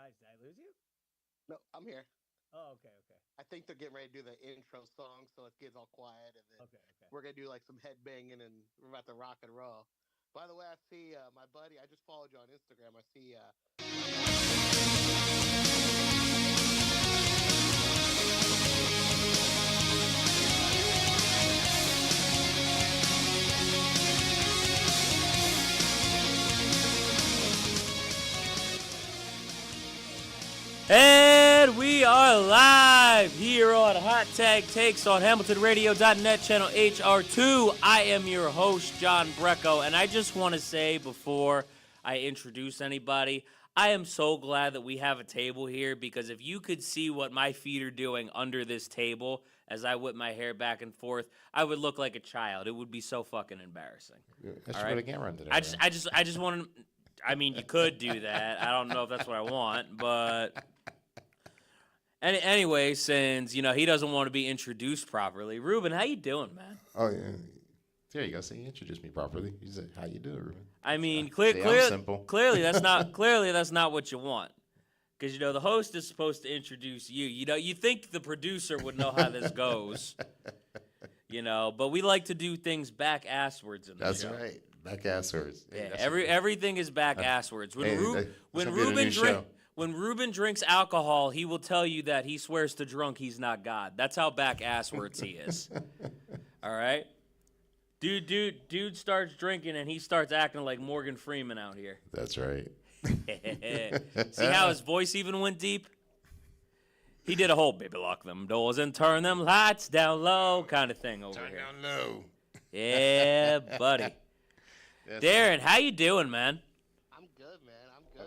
Guys, did I lose you? No, I'm here. Oh, okay, okay, I think they're getting ready to do the intro song, so it gets all quiet, and then okay, okay. we're gonna do like some head banging, and we're about to rock and roll. By the way, I see my buddy. I just followed you on Instagram. I see my guy Ruben is And we are live here on Hot Tag Takes on HamiltonRadio.net, channel HR2. I am your host, John BRECKO, and I just want to say before I introduce anybody, I am so glad that we have a table here, because if you could see what my feet are doing under this table as I whip my hair back and forth, I would look like a child. It would be so fucking embarrassing. I All should put right? a camera under there. I just want to. I mean, you could do that. I don't know if that's what I want, but anyway, since he doesn't want to be introduced properly, Ruben, how you doing, man? Oh yeah, there you go. See, you introduced me properly. You said, "How you doing, Ruben?" I mean, I'm simple. clearly that's not what you want, because the host is supposed to introduce you. You think the producer would know how this goes, but we like to do things back asswards in the That's show. right. Back asswards. Yeah, everything is back asswards. When Ruben drinks alcohol, he will tell you that he swears to drunk he's not God. That's how back asswards he is. All right? Dude starts drinking and he starts acting like Morgan Freeman out here. That's right. See how his voice even went deep? He did a whole baby lock them doors and turn them lights down low kind of thing over Turn here. down low. Yeah, buddy. Darren, how you doing, man? I'm good, man. I'm good.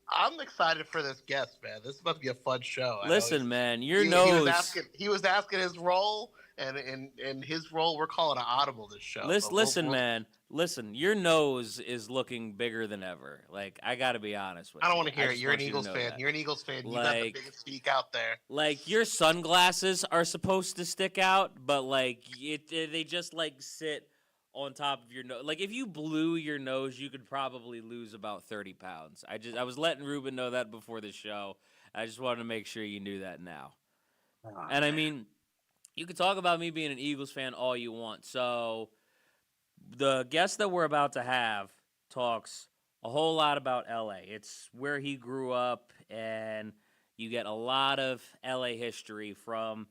I'm excited for this guest, man. This is about to be a fun show. Listen, man, your he nose. He was asking his role, and in his role, we're calling an audible this show. Listen, man. Listen, your nose is looking bigger than ever. Like, I got to be honest with you. I don't want to hear it. just You're an want you to Eagles know fan. that. You're an Eagles fan. You got the biggest beak out there. Like, your sunglasses are supposed to stick out, but like they just like sit on top of your nose. Like, if you blew your nose, you could probably lose about 30 pounds. I was letting Ruben know that before the show. I just wanted to make sure you knew that now. And I mean, you can talk about me being an Eagles fan all you want. So the guest that we're about to have talks a whole lot about LA. It's where he grew up, and you get a lot of LA history from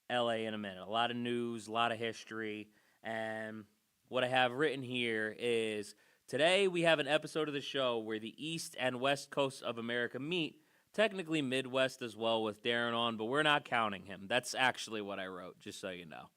LA in a minute. A lot of news, a lot of history, and what I have written here is today we have an episode of the show where the East and West Coasts of America meet, technically Midwest as well with Darren on, but we're not counting him. That's actually what I wrote, just so you know.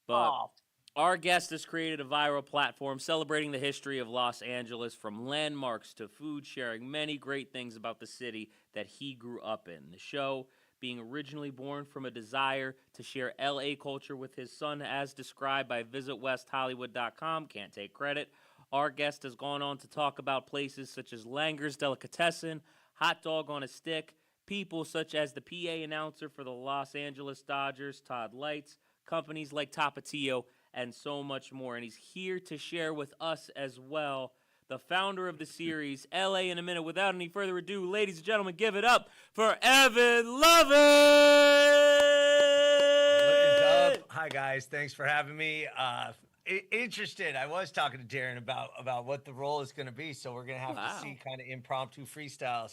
But our guest has created a viral platform celebrating the history of Los Angeles, from landmarks to food, sharing many great things about the city that he grew up in. The show being originally born from a desire to share LA culture with his son, as described by visitwesthollywood.com. Can't take credit. Our guest has gone on to talk about places such as Langer's Delicatessen, Hot Dog on a Stick, people such as the PA announcer for the Los Angeles Dodgers, Todd Lights, companies like Tapatio, and so much more. And he's here to share with us as well, the founder of the series, LA in a Minute. Without any further ado, ladies and gentlemen, give it up for Evan Lovett! What is up? Hi, guys. Thanks for having me. Interested. I was talking to Darren about what the role is going to be, so we're going to have to see kind of impromptu freestyle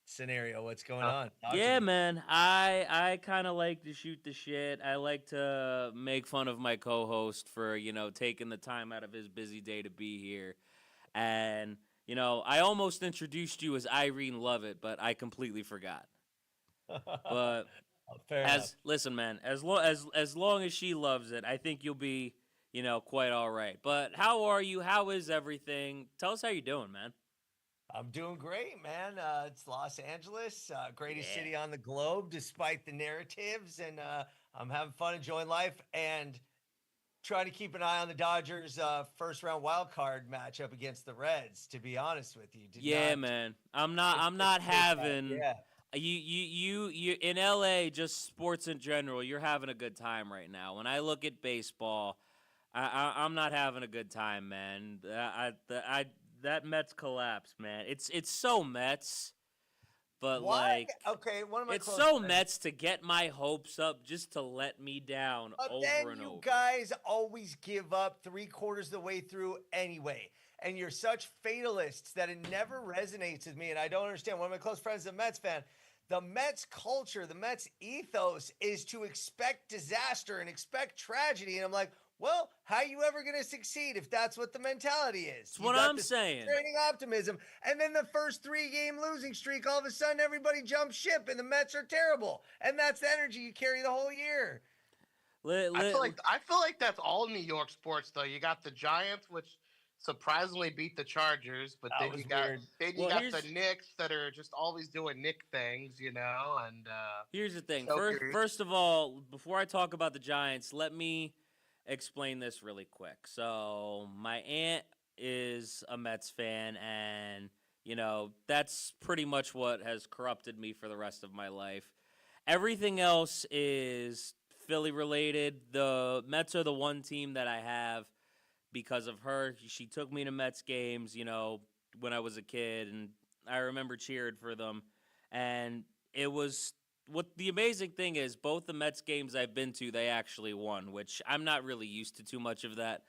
scenario. What's going on? Yeah, man. I kind of like to shoot the shit. I like to make fun of my co-host for, taking the time out of his busy day to be here. And, I almost introduced you as Irene Lovett, but I completely forgot. But listen, man, as long as she loves it, I think you'll be, quite all right. But how are you? How is everything? Tell us how you're doing, man. I'm doing great, man. It's Los Angeles, greatest city on the globe, despite the narratives, and I'm having fun, enjoying life, and trying to keep an eye on the Dodgers' first-round wild card matchup against the Reds. To be honest with you, man, I'm not having. Yeah. You in LA, just sports in general, you're having a good time right now. When I look at baseball, I'm not having a good time, man. that Mets collapse, man. It's so Mets, but Why? like Okay, one of my it's close so friends. Mets to get my hopes up just to let me down But over then and you over. guys always give up 3/4 of the way through anyway. And you're such fatalists that it never resonates with me. And I don't understand. One of my close friends is a Mets fan. The Mets culture, the Mets ethos is to expect disaster and expect tragedy. And I'm like, well, how are you ever going to succeed if that's what the mentality is? That's You what got I'm this saying. training optimism. And then the first 3-game losing streak, all of a sudden everybody jumps ship and the Mets are terrible. And that's the energy you carry the whole year. I feel like that's all New York sports though. You got the Giants, which surprisingly beat the Chargers, but That was weird. you Well, got the here's Knicks that are just always doing Nick things, and here's the thing. chokers. First of all, before I talk about the Giants, let me explain this really quick. So my aunt is a Mets fan, and that's pretty much what has corrupted me for the rest of my life. Everything else is Philly related. The Mets are the one team that I have because of her. She took me to Mets games, when I was a kid, and I remember cheering for them. And it was what the amazing thing is, both the Mets games I've been to, they actually won, which I'm not really used to too much of that.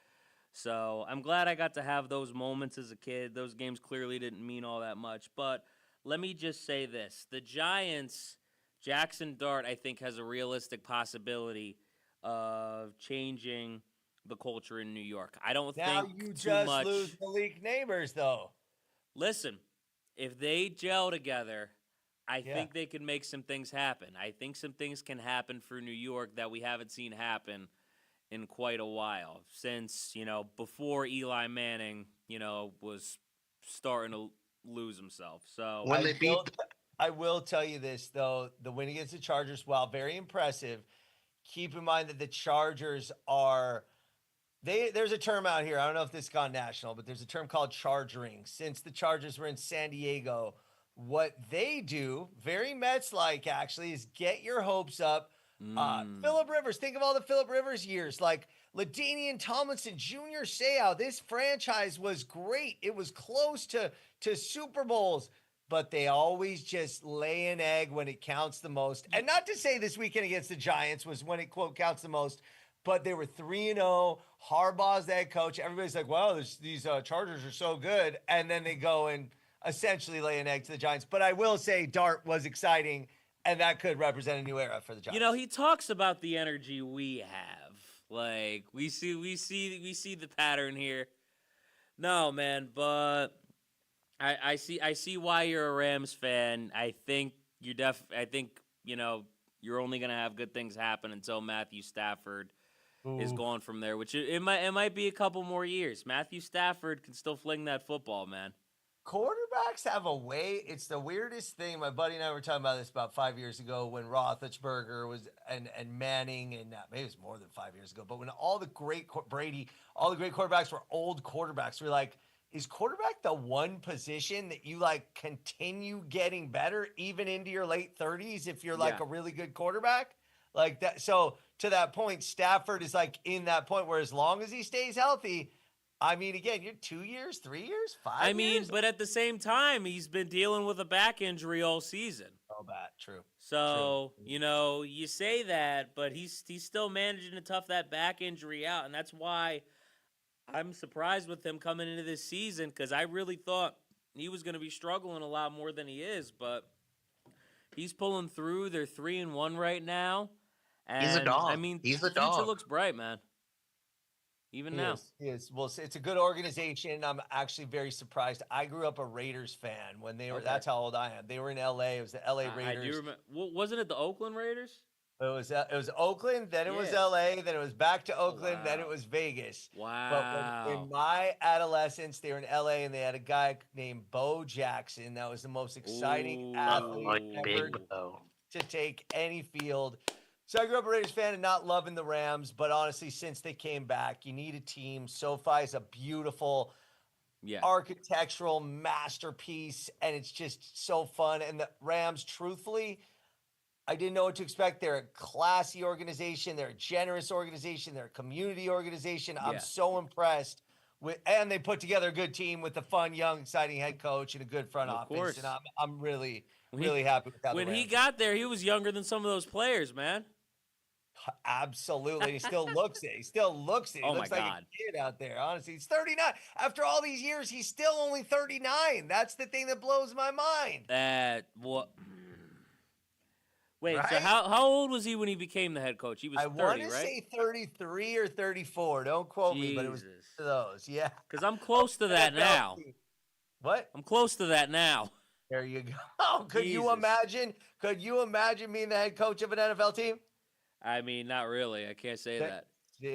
So I'm glad I got to have those moments as a kid. Those games clearly didn't mean all that much. But let me just say this. The Giants, Jackson Dart, I think, has a realistic possibility of changing the culture in New York. I don't Now think you too just lose much. Malik Neighbors, though. Listen, if they gel together, I Yeah. think they can make some things happen. I think some things can happen for New York that we haven't seen happen in quite a while since, before Eli Manning, was starting to lose himself. So, When they beat I will tell you this, though. The win against the Chargers, while very impressive, keep in mind that the Chargers are there's a term out here. I don't know if this has gone national, but there's a term called chargering. Since the Chargers were in San Diego, what they do, very Mets-like actually, is get your hopes up. Phillip Rivers, think of all the Phillip Rivers years, like LaDainian Tomlinson, Junior Seau. This franchise was great. It was close to Super Bowls, but they always just lay an egg when it counts the most. And not to say this weekend against the Giants was when it, quote, counts the most, but they were 3-0. Harbaugh's the head coach. Everybody's like, wow, these Chargers are so good. And then they go and essentially lay an egg to the Giants. But I will say Dart was exciting, and that could represent a new era for the Giants. he talks about the energy we have. Like we see the pattern here. No, man, but I see why you're a Rams fan. I think you're only gonna have good things happen until Matthew Stafford is gone from there, which it might be a couple more years. Matthew Stafford can still fling that football, man. Quarterbacks have a way. It's the weirdest thing. My buddy and I were talking about this about 5 years ago when Roethlisberger was and Manning, and maybe it was more than 5 years ago. But when all the great Brady, all the great quarterbacks were old quarterbacks, we're like, is quarterback the one position that you like continue getting better even into your late 30s if you're like a really good quarterback? Like that. So to that point, Stafford is like in that point where as long as he stays healthy, I mean, again, you're 2 years, 3 years, 5 years. But at the same time, he's been dealing with a back injury all season. Oh, bad. True. So, you say that, but he's still managing to tough that back injury out. And that's why I'm surprised with him coming into this season, because I really thought he was going to be struggling a lot more than he is. But he's pulling through. They're 3-1 right now. And, He's a dog. I mean, He's a the future dog. looks bright, man. Even now. He is. Well, it's a good organization. I'm actually very surprised. I grew up a Raiders fan when they were. Okay. That's how old I am. They were in L.A. It was the L.A. Raiders. I do remember. Wasn't it the Oakland Raiders? It was Oakland. Then it was Yeah. L.A. Then it was back to Oakland. Then it wow. was Vegas. Wow. But in my adolescence, they were in L.A. and they had a guy named Bo Jackson. That was the most exciting Ooh. athlete Like ever Big Bo. to take any field. So I grew up a Raiders fan and not loving the Rams, but honestly, since they came back, you need a team. SoFi is a beautiful architectural masterpiece, and it's just so fun. And the Rams, truthfully, I didn't know what to expect. They're a classy organization. They're a generous organization. They're a community organization. I'm so impressed And they put together a good team with a fun, young, exciting head coach and a good front Of office. course. And I'm really, When really happy with how When the he Rams. got there, he was younger than some of those players, man. Absolutely. He still looks it. He still looks it. He Oh, my looks like God. a kid out there. Honestly, he's 39. After all these years, he's still only 39. That's the thing that blows my mind. That what? Wait, so Right? how old was he when he became the head coach? He was I 30, want to right? say 33 or 34. Don't quote me, but it was Jesus. one of those. Yeah. Because I'm close to that NFL now. team. What? I'm close to that now. There you go. Could you Jesus. imagine? Could you imagine being the head coach of an NFL team? I mean, not really. I can't say that. See,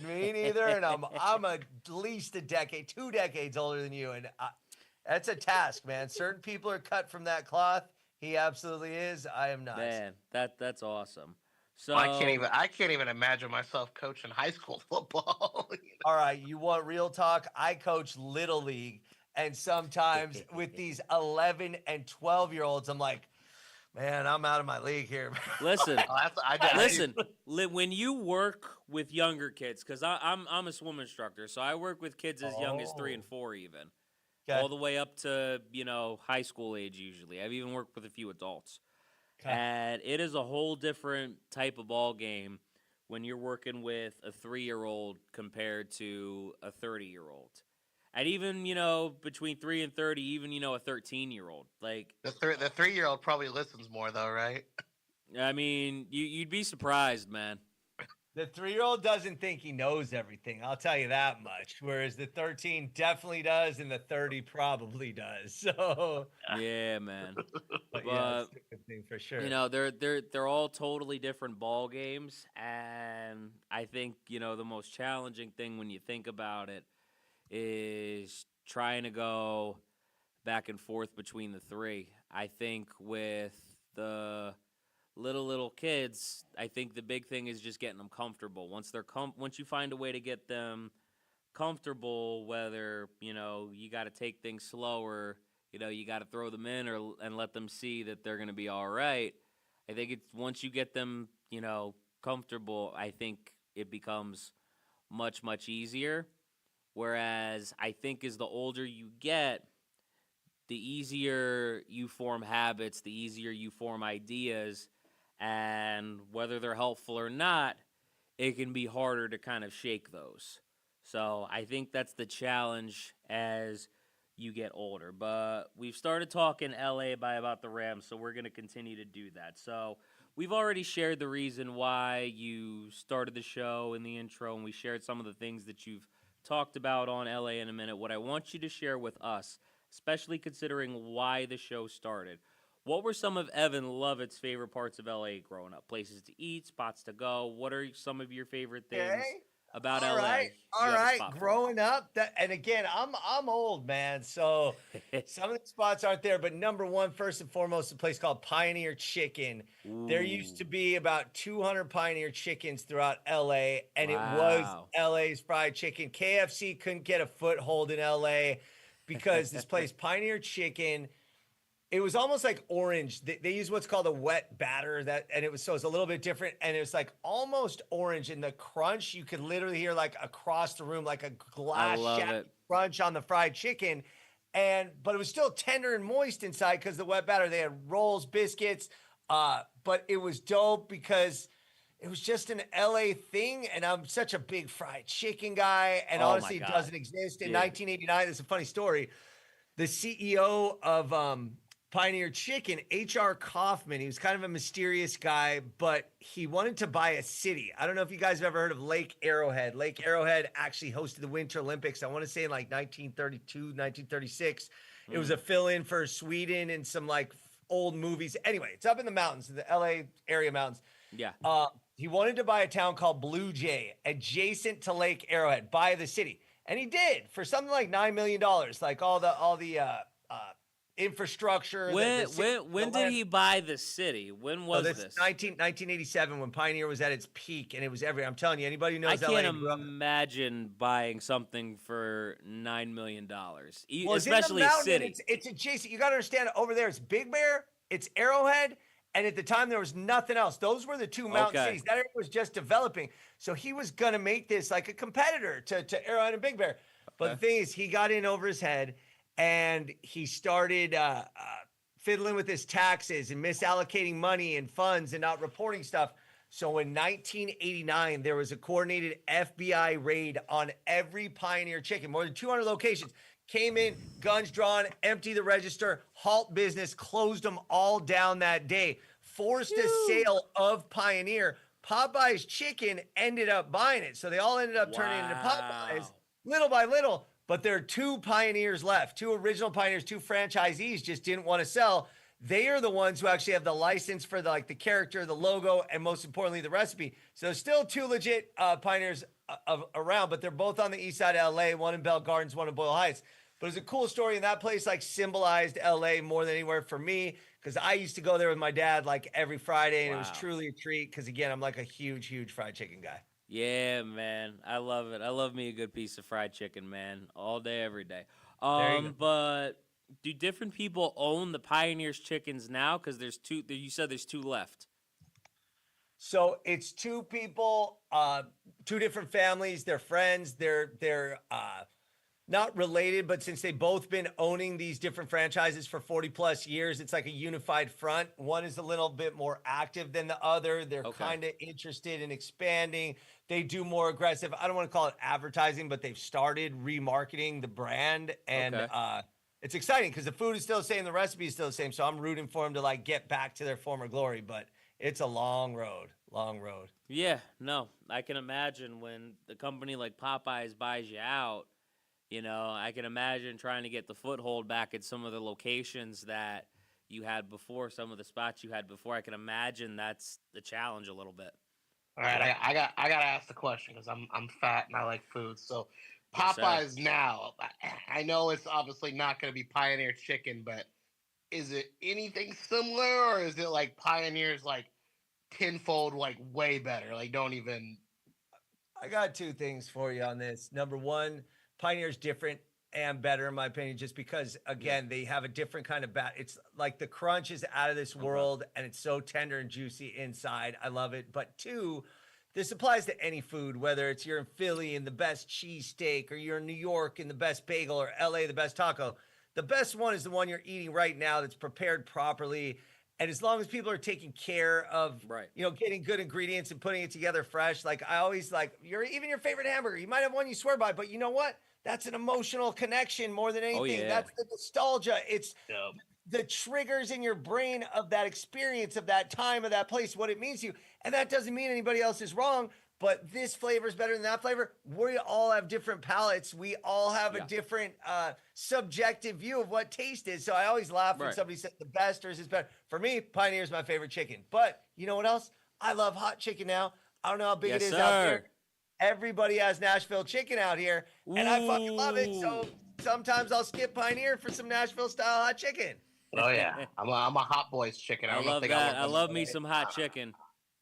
me neither. And I'm at least a decade, 2 decades older than you, and that's a task, man. Certain people are cut from that cloth. He absolutely is. I am not. Man, that's awesome. So I can't even imagine myself coaching high school football. All right, you want real talk? I coach Little League, and sometimes with these 11 and 12-year-olds, I'm like, man, I'm out of my league here. listen, I listen. When you work with younger kids, because I'm a swim instructor, so I work with kids as young as 3 and 4 even. Okay. All the way up to, high school age usually. I've even worked with a few adults. Okay. And it is a whole different type of ball game when you're working with a 3-year-old compared to a 30-year-old. And even, between 3 and 30, even, a 13-year-old. Like the 3-year-old probably listens more though, right? I mean, you'd be surprised, man. The 3-year-old doesn't think he knows everything. I'll tell you that much. Whereas the 13 definitely does, and the 30 probably does. So Yeah, man. but yeah, it's a good thing for sure. They're all totally different ball games, and I think the most challenging thing when you think about it is trying to go back and forth between the three. I think with the little kids, I think the big thing is just getting them comfortable. Once you find a way to get them comfortable, whether you got to take things slower, you got to throw them in and let them see that they're going to be all right. I think it's once you get them comfortable, I think it becomes much easier. Whereas I think as the older you get, the easier you form habits, the easier you form ideas. And whether they're helpful or not, it can be harder to kind of shake those. So I think that's the challenge as you get older. But we've started talking LA about the Rams, so we're going to continue to do that. So we've already shared the reason why you started the show in the intro, and we shared some of the things that you've talked about on LA in a minute. What I want you to share with us, especially considering why the show started, what were some of Evan Lovett's favorite parts of LA growing up? Places to eat, spots to go. What are some of your favorite things about All LA? right. you All have a right. spot for? Growing up, and again, I'm old, man. So some of the spots aren't there, but number one, first and foremost, a place called Pioneer Chicken. There used to be about 200 Pioneer Chickens throughout LA, and it was LA's fried chicken. KFC couldn't get a foothold in LA because this place, Pioneer Chicken, it was almost like orange. They use what's called a wet batter, and it was a little bit different, and it was like almost orange. And the crunch, you could literally hear like across the room, like a glass shatter crunch on the fried chicken, but it was still tender and moist inside because the wet batter. They had rolls, biscuits, but it was dope because it was just an LA thing, and I'm such a big fried chicken guy, and honestly, it doesn't exist. In 1989, this is a funny story. The CEO of Pioneer Chicken, H.R. Kaufman, he was kind of a mysterious guy, but he wanted to buy a city. I don't know if you guys have ever heard of Lake Arrowhead. Lake Arrowhead actually hosted the Winter Olympics, I want to say in like 1932, 1936. It was a fill-in for Sweden and some like old movies. Anyway, it's up in the mountains, the LA area mountains. Yeah. He wanted to buy a town called Blue Jay, adjacent to Lake Arrowhead, buy the city. And he did for something like $9 million, like all the infrastructure. When did he buy the city? When was this? 1987, when Pioneer was at its peak, and it was everywhere. I'm telling you, anybody who knows I LA. can't imagine buying something for $9 million, Well, especially a city. It's adjacent. You got to understand, over there, it's Big Bear, it's Arrowhead, and at the time, there was nothing else. Those were the two mountain cities. That area was just developing. So he was going to make this like a competitor to Arrowhead and Big Bear. But the thing is, he got in over his head, and he started fiddling with his taxes and misallocating money and funds and not reporting stuff. So in 1989, there was a coordinated FBI raid on every Pioneer Chicken, more than 200 locations. Came in, guns drawn, empty the register, halt business, closed them all down that day, forced a sale of Pioneer. Popeye's Chicken ended up buying it. So they all ended up turning into Popeyes little by little. But there are 2 Pioneers left, 2 original Pioneers, 2 franchisees just didn't want to sell. They are the ones who actually have the license for the character, the logo, and most importantly, the recipe. So there's still 2 legit Pioneers around, but they're both on the east side of LA, one in Bell Gardens, one in Boyle Heights. But it's a cool story, and that place symbolized LA more than anywhere for me, because I used to go there with my dad every Friday, and it was truly a treat because, again, I'm a huge, huge fried chicken guy. Yeah, man. I love it. I love me a good piece of fried chicken, man. All day, every day. But do different people own the Pioneer's chickens now? Because there's 2. You said there's 2 left. So it's 2 people, 2 different families. They're friends. They're not related, but since they've both been owning these different franchises for 40 plus years, it's like a unified front. One is a little bit more active than the other. They're kind of interested in expanding. They do more aggressive, I don't want to call it advertising, but they've started remarketing the brand. And it's exciting because the food is still the same. The recipe is still the same. So I'm rooting for them to get back to their former glory, but it's a long road. Yeah, no, I can imagine when the company like Popeyes buys you out, I can imagine trying to get the foothold back at some of the locations that you had before, some of the spots you had before. I can imagine that's the challenge a little bit. All right, I got to ask the question because I'm fat and I like food. So Popeyes now, I know it's obviously not going to be Pioneer Chicken, but is it anything similar, or is it like Pioneer's tenfold way better? Don't even. I got 2 things for you on this. Number one, Pioneer's different and better in my opinion, just because again they have a different kind of it's the crunch is out of this world, and it's so tender and juicy inside. I love it. But 2, this applies to any food, whether it's you're in Philly and the best cheesesteak, or you're in New York and the best bagel, or LA the best taco. The best one is the one you're eating right now that's prepared properly. And as long as people are taking care of, getting good ingredients and putting it together fresh, I always even your favorite hamburger, you might have one you swear by, but you know what? That's an emotional connection more than anything. Oh, yeah. That's the nostalgia. It's the triggers in your brain of that experience, of that time, of that place, what it means to you. And that doesn't mean anybody else is wrong, but this flavor is better than that flavor. We all have different palates. We all have a different subjective view of what taste is. So I always laugh when somebody says the best or is better. For me, Pioneer is my favorite chicken. But you know what else? I love hot chicken now. I don't know how big it is out there. Everybody has Nashville chicken out here, and I fucking love it. So sometimes I'll skip Pioneer for some Nashville style hot chicken. Oh yeah, I'm a Hot Boys chicken. I love that. I love me some hot chicken.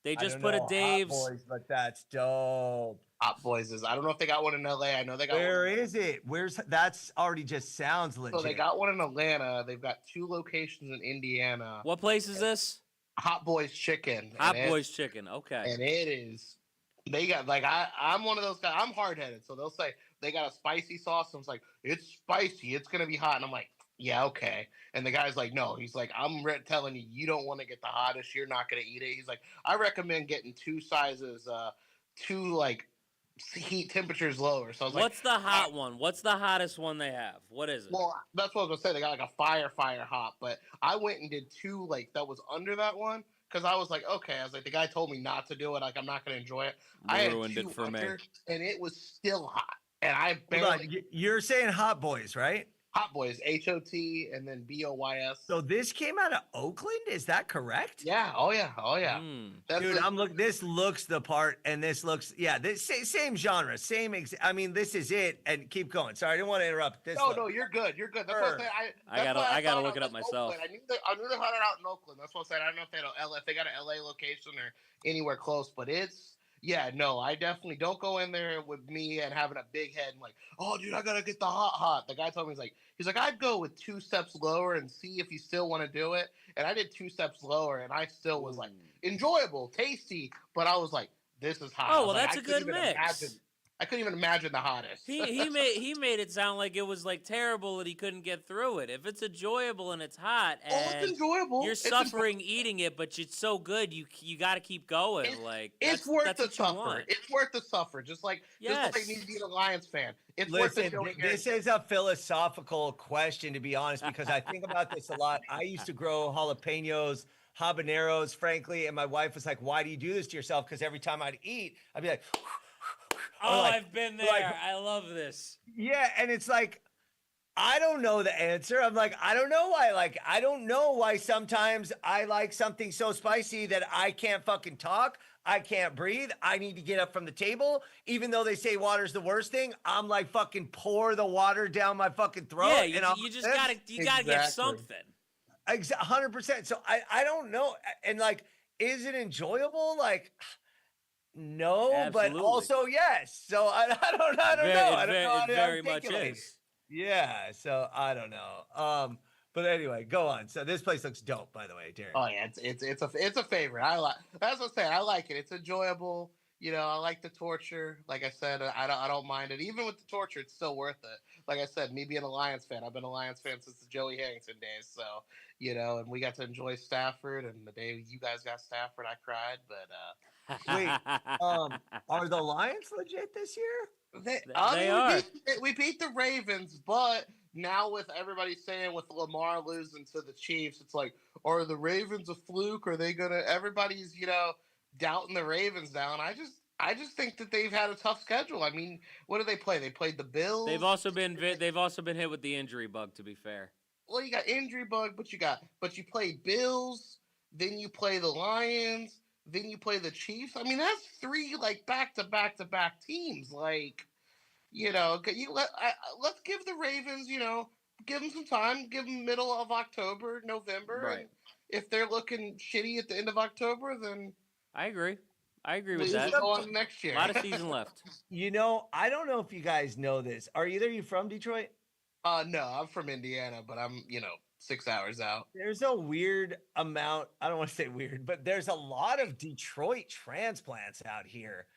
They just put a Dave's. Hot Boys, but that's dope. Hot Boys is. I don't know if they got one in LA. I know they got. Where is it? That's already just sounds legit. So they got one in Atlanta. They've got 2 locations in Indiana. What place is this? Hot Boys Chicken. Hot Boys Chicken. Okay. And it is. They got I'm one of those guys. I'm hard headed, so they'll say they got a spicy sauce. And I'm like, it's spicy. It's gonna be hot. And I'm like, yeah, okay. And the guy's like, no. He's like, I'm telling you, you don't want to get the hottest. You're not gonna eat it. He's like, I recommend getting 2 sizes, 2 heat temperatures lower. So I was what's the hot one? What's the hottest one they have? What is it? Well, that's what I was gonna say. They got a fire hot. But I went and did 2 that was under that one. Because I was like, okay. I was like, the guy told me not to do it. I'm not going to enjoy it. I had 2 it for me. And it was still hot. And I barely. You're saying Hot Boys, right? Hot Boys, HOT, and then BOYS. So this came out of Oakland? Is that correct? Yeah. Oh, yeah. Dude, I'm looking. This looks the part, and this looks, this same genre, I mean, this is it. And keep going. Sorry, I didn't want to interrupt. No, you're good. You're good. That's what I'm saying. I gotta look it up myself. I knew they had it out in Oakland. That's what I said. I don't know if they got an LA location or anywhere close, but it's. Yeah, no, I definitely don't go in there with me and having a big head and oh, dude, I gotta get the hot. The guy told me he's like, I'd go with 2 steps lower and see if you still want to do it. And I did 2 steps lower, and I still was enjoyable, tasty, but I was like, this is hot. Oh, well, that's a good mix. I couldn't even imagine the hottest. He made it sound like it was like terrible that he couldn't get through it. If it's enjoyable and it's hot Oh, it's and enjoyable. you're It's suffering eating it, but it's so good you got to keep going. it's worth that's the what you suffer. want. It's worth the suffer. Just like Yes. me being a Lions fan. It's Listen, worth the Joey this Harrington. is a philosophical question, to be honest, because I think about this a lot. I used to grow jalapenos, habaneros, frankly, and my wife was like, "Why do you do this to yourself?" Because every time I'd eat, I'd be like, Oh, like- I've been there. like- I love this. yeah, and it's like, I don't know the answer. I'm like, I don't know why. Like, I don't know why sometimes I like something so spicy that I can't fucking talk. I can't breathe. I need to get up from the table. Even though they say water's the worst thing, I'm like fucking pour the water down my fucking throat. Yeah, and you just gotta get Exactly. something. 100%. So I don't know. And like, is it enjoyable? Like, no, Absolutely. but also yes. So I don't know. I don't know how It to very much articulate it. is. Yeah, so I don't know. But anyway, go on. So this place looks dope, by the way, Darren. Oh yeah, it's a favorite. I like. That's what I'm saying. I like it. It's enjoyable. You know, I like the torture. Like I said, I don't mind it. Even with the torture, it's still worth it. Like I said, me being a Lions fan, I've been a Lions fan since the Joey Harrington days. So you know, and we got to enjoy Stafford. And the day you guys got Stafford, I cried. But Wait, are the Lions legit this year? They are. We beat the Ravens, but now with everybody saying with Lamar losing to the Chiefs, it's like, are the Ravens a fluke? Are they gonna? Everybody's doubting the Ravens now, and I just think that they've had a tough schedule. I mean, what do they play? They played the Bills. They've also been hit with the injury bug. To be fair. Well, you got injury bug, but you play Bills, then you play the Lions, then you play the Chiefs. I mean, that's three like back to back teams. Like, let's give the Ravens, give them some time, give them middle of October, November. Right. And if they're looking shitty at the end of October, then I agree with we that. go on next year. A lot of season left. I don't know if you guys know this. Are either of you from Detroit? No, I'm from Indiana, but I'm 6 hours out. There's a weird amount. I don't want to say weird, but there's a lot of Detroit transplants out here.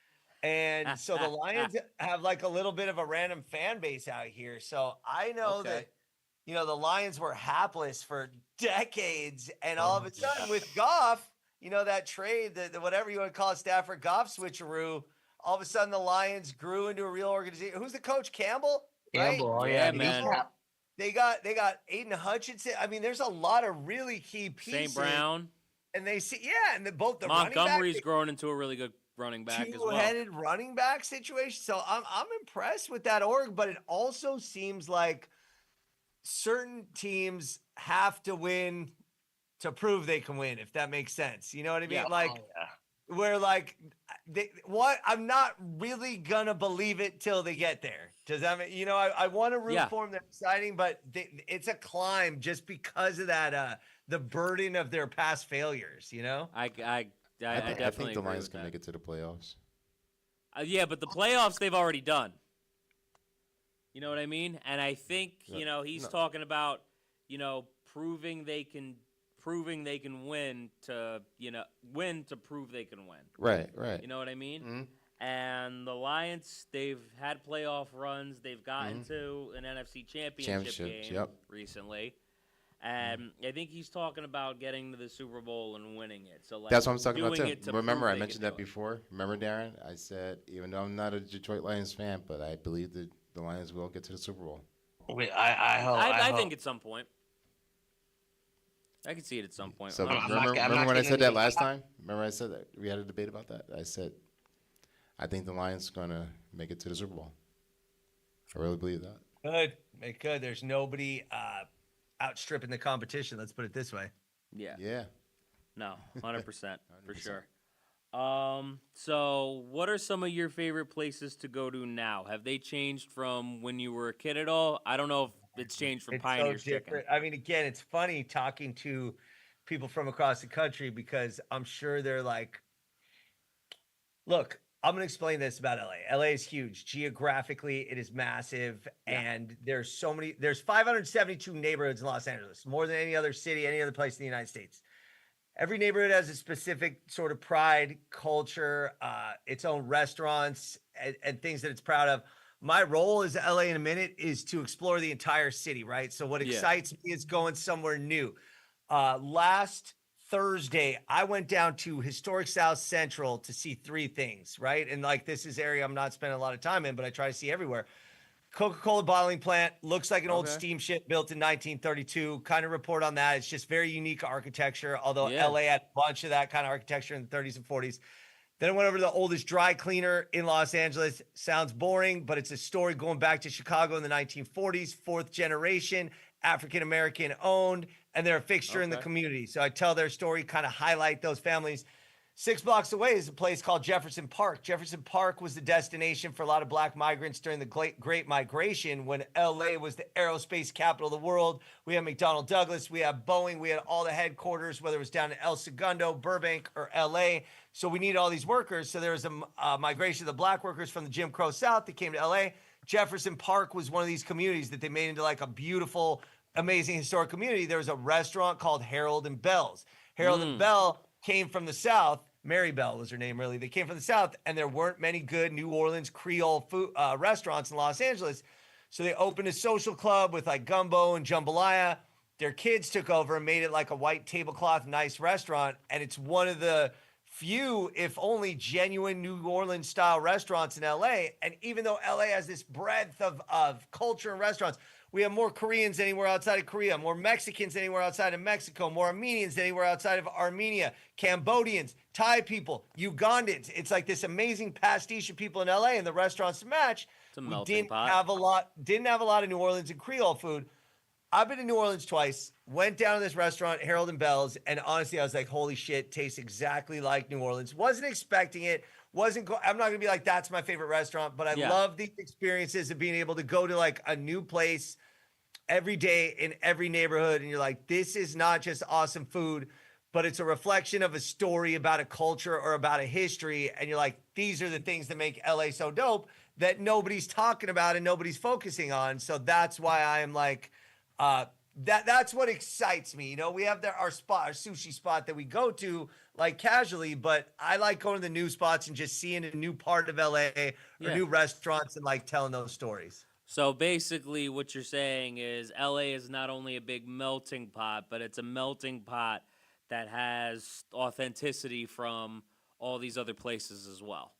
And so the Lions have like a little bit of a random fan base out here. So I know that, the Lions were hapless for decades. And all of a sudden with Goff, that trade, the whatever you want to call it, Stafford Goff switcheroo, all of a sudden the Lions grew into a real organization. Who's the coach? Campbell? Right? Campbell, oh, Yeah, yeah, man. They got Aiden Hutchinson. I mean, there's a lot of really key pieces. St. Brown. And they see, and both the Montgomery's running grown into a really good running back as well. two-headed running back situation. So I'm impressed with that org, but it also seems like certain teams have to win to prove they can win, if that makes sense. You know what I mean? Yeah. Like, where like I'm not really gonna believe it till they get there. Does that mean, I want to root for them, they're exciting, but it's a climb just because of that the burden of their past failures, I definitely I think the agree Lions with can that. make it to the playoffs. Yeah, but the playoffs they've already done. You know what I mean? And I think he's talking about proving they can win to win to prove they can win. Right. You know what I mean? Mm-hmm. And the Lions, they've had playoff runs. They've gotten to an NFC championship game recently. And I think he's talking about getting to the Super Bowl and winning it. So like That's what I'm talking about doing too. it to Remember, prove I they mentioned can that do it. before. Remember, Darren? I said, even though I'm not a Detroit Lions fan, but I believe that the Lions will get to the Super Bowl. Wait, I hope. I think at some point. I can see it at some point. So I'm remember not when I getting said that into- last time? Remember I said that we had a debate about that? I said I think the Lions are gonna make it to the Super Bowl. I really believe that. Good. It could. There's nobody outstripping the competition. Let's put it this way. Yeah. Yeah. No, 100% for sure. So what are some of your favorite places to go to now? Have they changed from when you were a kid at all? I don't know if it's changed from It's Pioneer's so Chicken. different. I mean, again, it's funny talking to people from across the country because I'm sure they're like, look, I'm going to explain this about LA. LA is huge. Geographically, it is massive. And there's 572 neighborhoods in Los Angeles, more than any other city, any other place in the United States. every neighborhood has a specific sort of pride, culture, its own restaurants, and things that it's proud of. My role as LA in a minute is to explore the entire city, right? So what excites me is going somewhere new. Last Thursday, I went down to historic South Central to see three things, right? And like, this is area I'm not spending a lot of time in, but I try to see everywhere. Coca-Cola bottling plant looks like an old steamship built in 1932. Kind of report on that. It's just very unique architecture, although LA had a bunch of that kind of architecture in the 30s and 40s. Then I went over to the oldest dry cleaner in Los Angeles. Sounds boring, but it's a story going back to Chicago in the 1940s, fourth generation, African-American owned, and they're a fixture in the community. So I tell their story, kind of highlight those families. 6 blocks away is a place called Jefferson Park. Jefferson Park was the destination for a lot of black migrants during the Great Migration when LA was the aerospace capital of the world. We had McDonnell Douglas, we had Boeing, we had all the headquarters, whether it was down in El Segundo, Burbank, or LA. So we needed all these workers. So there was a migration of the black workers from the Jim Crow South that came to LA. Jefferson Park was one of these communities that they made into like a beautiful, amazing historic community. There was a restaurant called Harold and Bell's. Harold and Bell came from the South. Mary Bell was her name, really. They came from the South, and there weren't many good New Orleans Creole food restaurants in Los Angeles. So they opened a social club with like gumbo and jambalaya. Their kids took over and made it like a white tablecloth, nice restaurant. And it's one of the few, if only, genuine New Orleans style restaurants in LA. And even though LA has this breadth of culture and restaurants, we have more Koreans than anywhere outside of Korea, more Mexicans than anywhere outside of Mexico, more Armenians than anywhere outside of Armenia, Cambodians, Thai people, Ugandans. It's like this amazing pastiche of people in LA, and the restaurants to match. It's a We melting didn't pot. have a lot of New Orleans and Creole food. I've been to New Orleans twice, went down to this restaurant, Harold and Bell's, and honestly, I was like, holy shit, tastes exactly like New Orleans. Wasn't expecting it. I'm not gonna be like, that's my favorite restaurant, but I love these experiences of being able to go to like a new place every day in every neighborhood. And you're like, this is not just awesome food, but it's a reflection of a story about a culture or about a history. And you're like, these are the things that make LA so dope that nobody's talking about and nobody's focusing on. So that's why I am like, that's what excites me. You know, we have our sushi spot that we go to like casually, but I like going to the new spots and just seeing a new part of LA or new restaurants and like telling those stories. So basically what you're saying is LA is not only a big melting pot, but it's a melting pot that has authenticity from all these other places as well.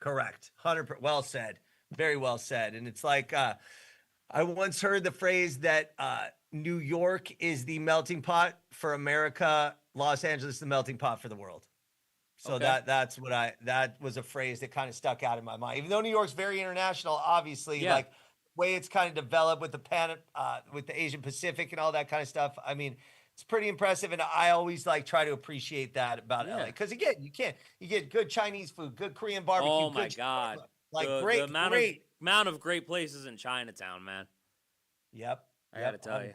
Correct. 100%. Well said. Very well said. And it's like, I once heard the phrase that New York is the melting pot for America, Los Angeles the melting pot for the world. So that was a phrase that kind of stuck out in my mind. Even though New York's very international, obviously, like the way it's kind of developed with with the Asian Pacific and all that kind of stuff. I mean, it's pretty impressive, and I always like try to appreciate that about LA. Because again, you get good Chinese food, good Korean barbecue. Oh my God. Like the amount of great places in Chinatown, man. Yep. I gotta tell you.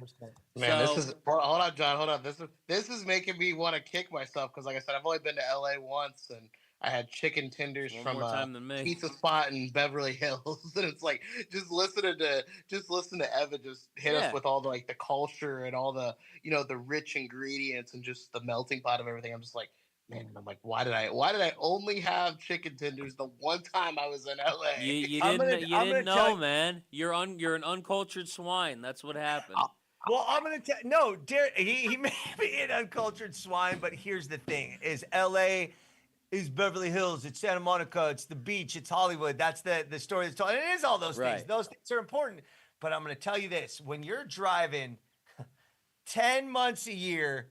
Man, this is hold on, John. Hold on. This is making me want to kick myself because, like I said, I've only been to LA once, and I had chicken tenders from a pizza spot in Beverly Hills, and it's like just listen to Evan just hit us with all the like the culture and all the the rich ingredients and just the melting pot of everything. I'm just like, man, I'm like, why did I only have chicken tenders the one time I was in LA? You didn't know, man. You're an uncultured swine. That's what happened. Well, I'm gonna tell he may be an uncultured swine, but here's the thing: is LA is Beverly Hills, it's Santa Monica, it's the beach, it's Hollywood. That's the story that's told. And it is all those things. Those things are important. But I'm gonna tell you this: when you're driving 10 months a year,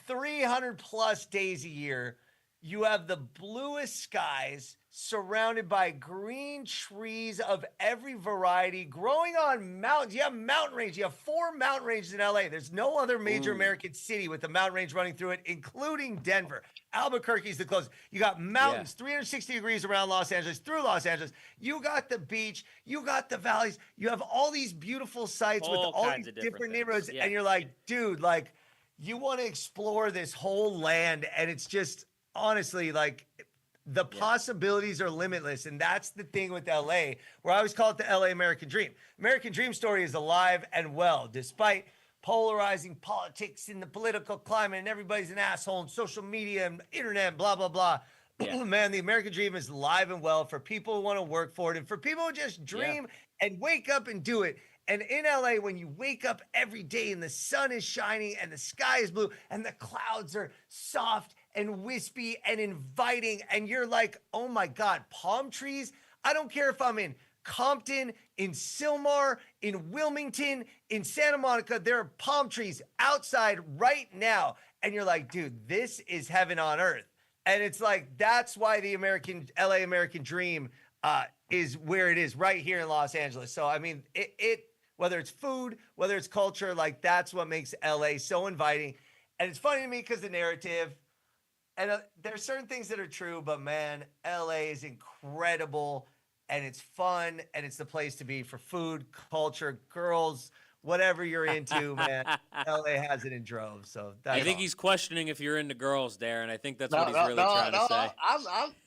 300 plus days a year, you have the bluest skies surrounded by green trees of every variety growing on mountains. You have mountain range. You have 4 mountain ranges in LA. There's no other major American city with a mountain range running through it, including Denver. Albuquerque's the closest. You got mountains, 360 degrees around Los Angeles, through Los Angeles. You got the beach. You got the valleys. You have all these beautiful sites with all these different neighborhoods. And you're like, dude, like, you want to explore this whole land, and it's just honestly like the possibilities are limitless. And that's the thing with LA, where I always call it the LA American Dream. American Dream story is alive and well, despite polarizing politics in the political climate, and everybody's an asshole, and social media and internet, blah blah blah. Yeah. Man, the American dream is alive and well for people who want to work for it, and for people who just dream and wake up and do it. And in LA, when you wake up every day and the sun is shining and the sky is blue and the clouds are soft and wispy and inviting, and you're like, oh my God, palm trees. I don't care if I'm in Compton, in Sylmar, in Wilmington, in Santa Monica, there are palm trees outside right now. And you're like, dude, this is heaven on earth. And it's like, that's why the LA American dream is where it is right here in Los Angeles. So, I mean, it whether it's food, whether it's culture, like that's what makes LA so inviting. And it's funny to me because the narrative, and there's certain things that are true, but man, LA is incredible and it's fun and it's the place to be for food, culture, girls, whatever you're into, man. LA has it in droves. So I think he's questioning if you're into girls, Darren. I think that's what he's really trying to say.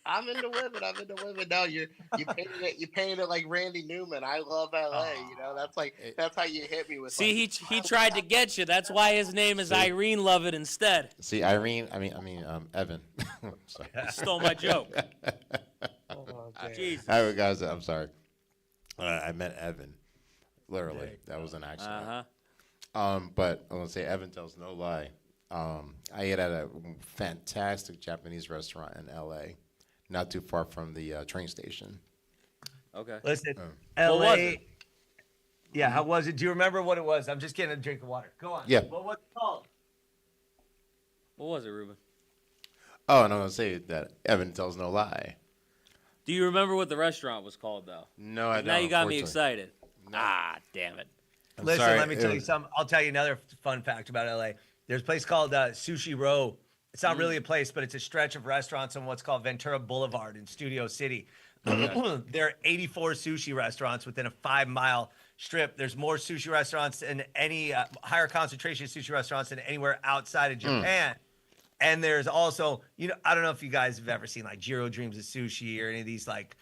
I'm into women. I'm into women. No, you painted it like Randy Newman. I love LA. You know, that's how you hit me with. See, he tried to get you. That's why his name is Irene Lovett instead. See, Irene. I mean, Evan. Sorry. Stole my joke. Jesus. Guys, I'm sorry. I meant Evan. Literally, that was an accident. But I want to say Evan tells no lie. I ate at a fantastic Japanese restaurant in L.A., not too far from the train station. Okay. Listen, What was LA. it? Yeah, how was it? Do you remember what it was? I'm just getting a drink of water. Go on. Yeah. What was it called? What was it, Ruben? Oh, and I'm going to say that Evan tells no lie. Do you remember what the restaurant was called, though? No, I don't. Now you got me unfortunately. excited. Ah, damn it. Listen, sorry, let me tell you something. I'll tell you another fun fact about LA. There's a place called Sushi Row. It's not really a place, but it's a stretch of restaurants on what's called Ventura Boulevard in Studio City. There are 84 sushi restaurants within a 5-mile strip. There's more sushi restaurants than any higher concentration of sushi restaurants than anywhere outside of Japan. And there's also, I don't know if you guys have ever seen like Jiro Dreams of Sushi or any of these, like,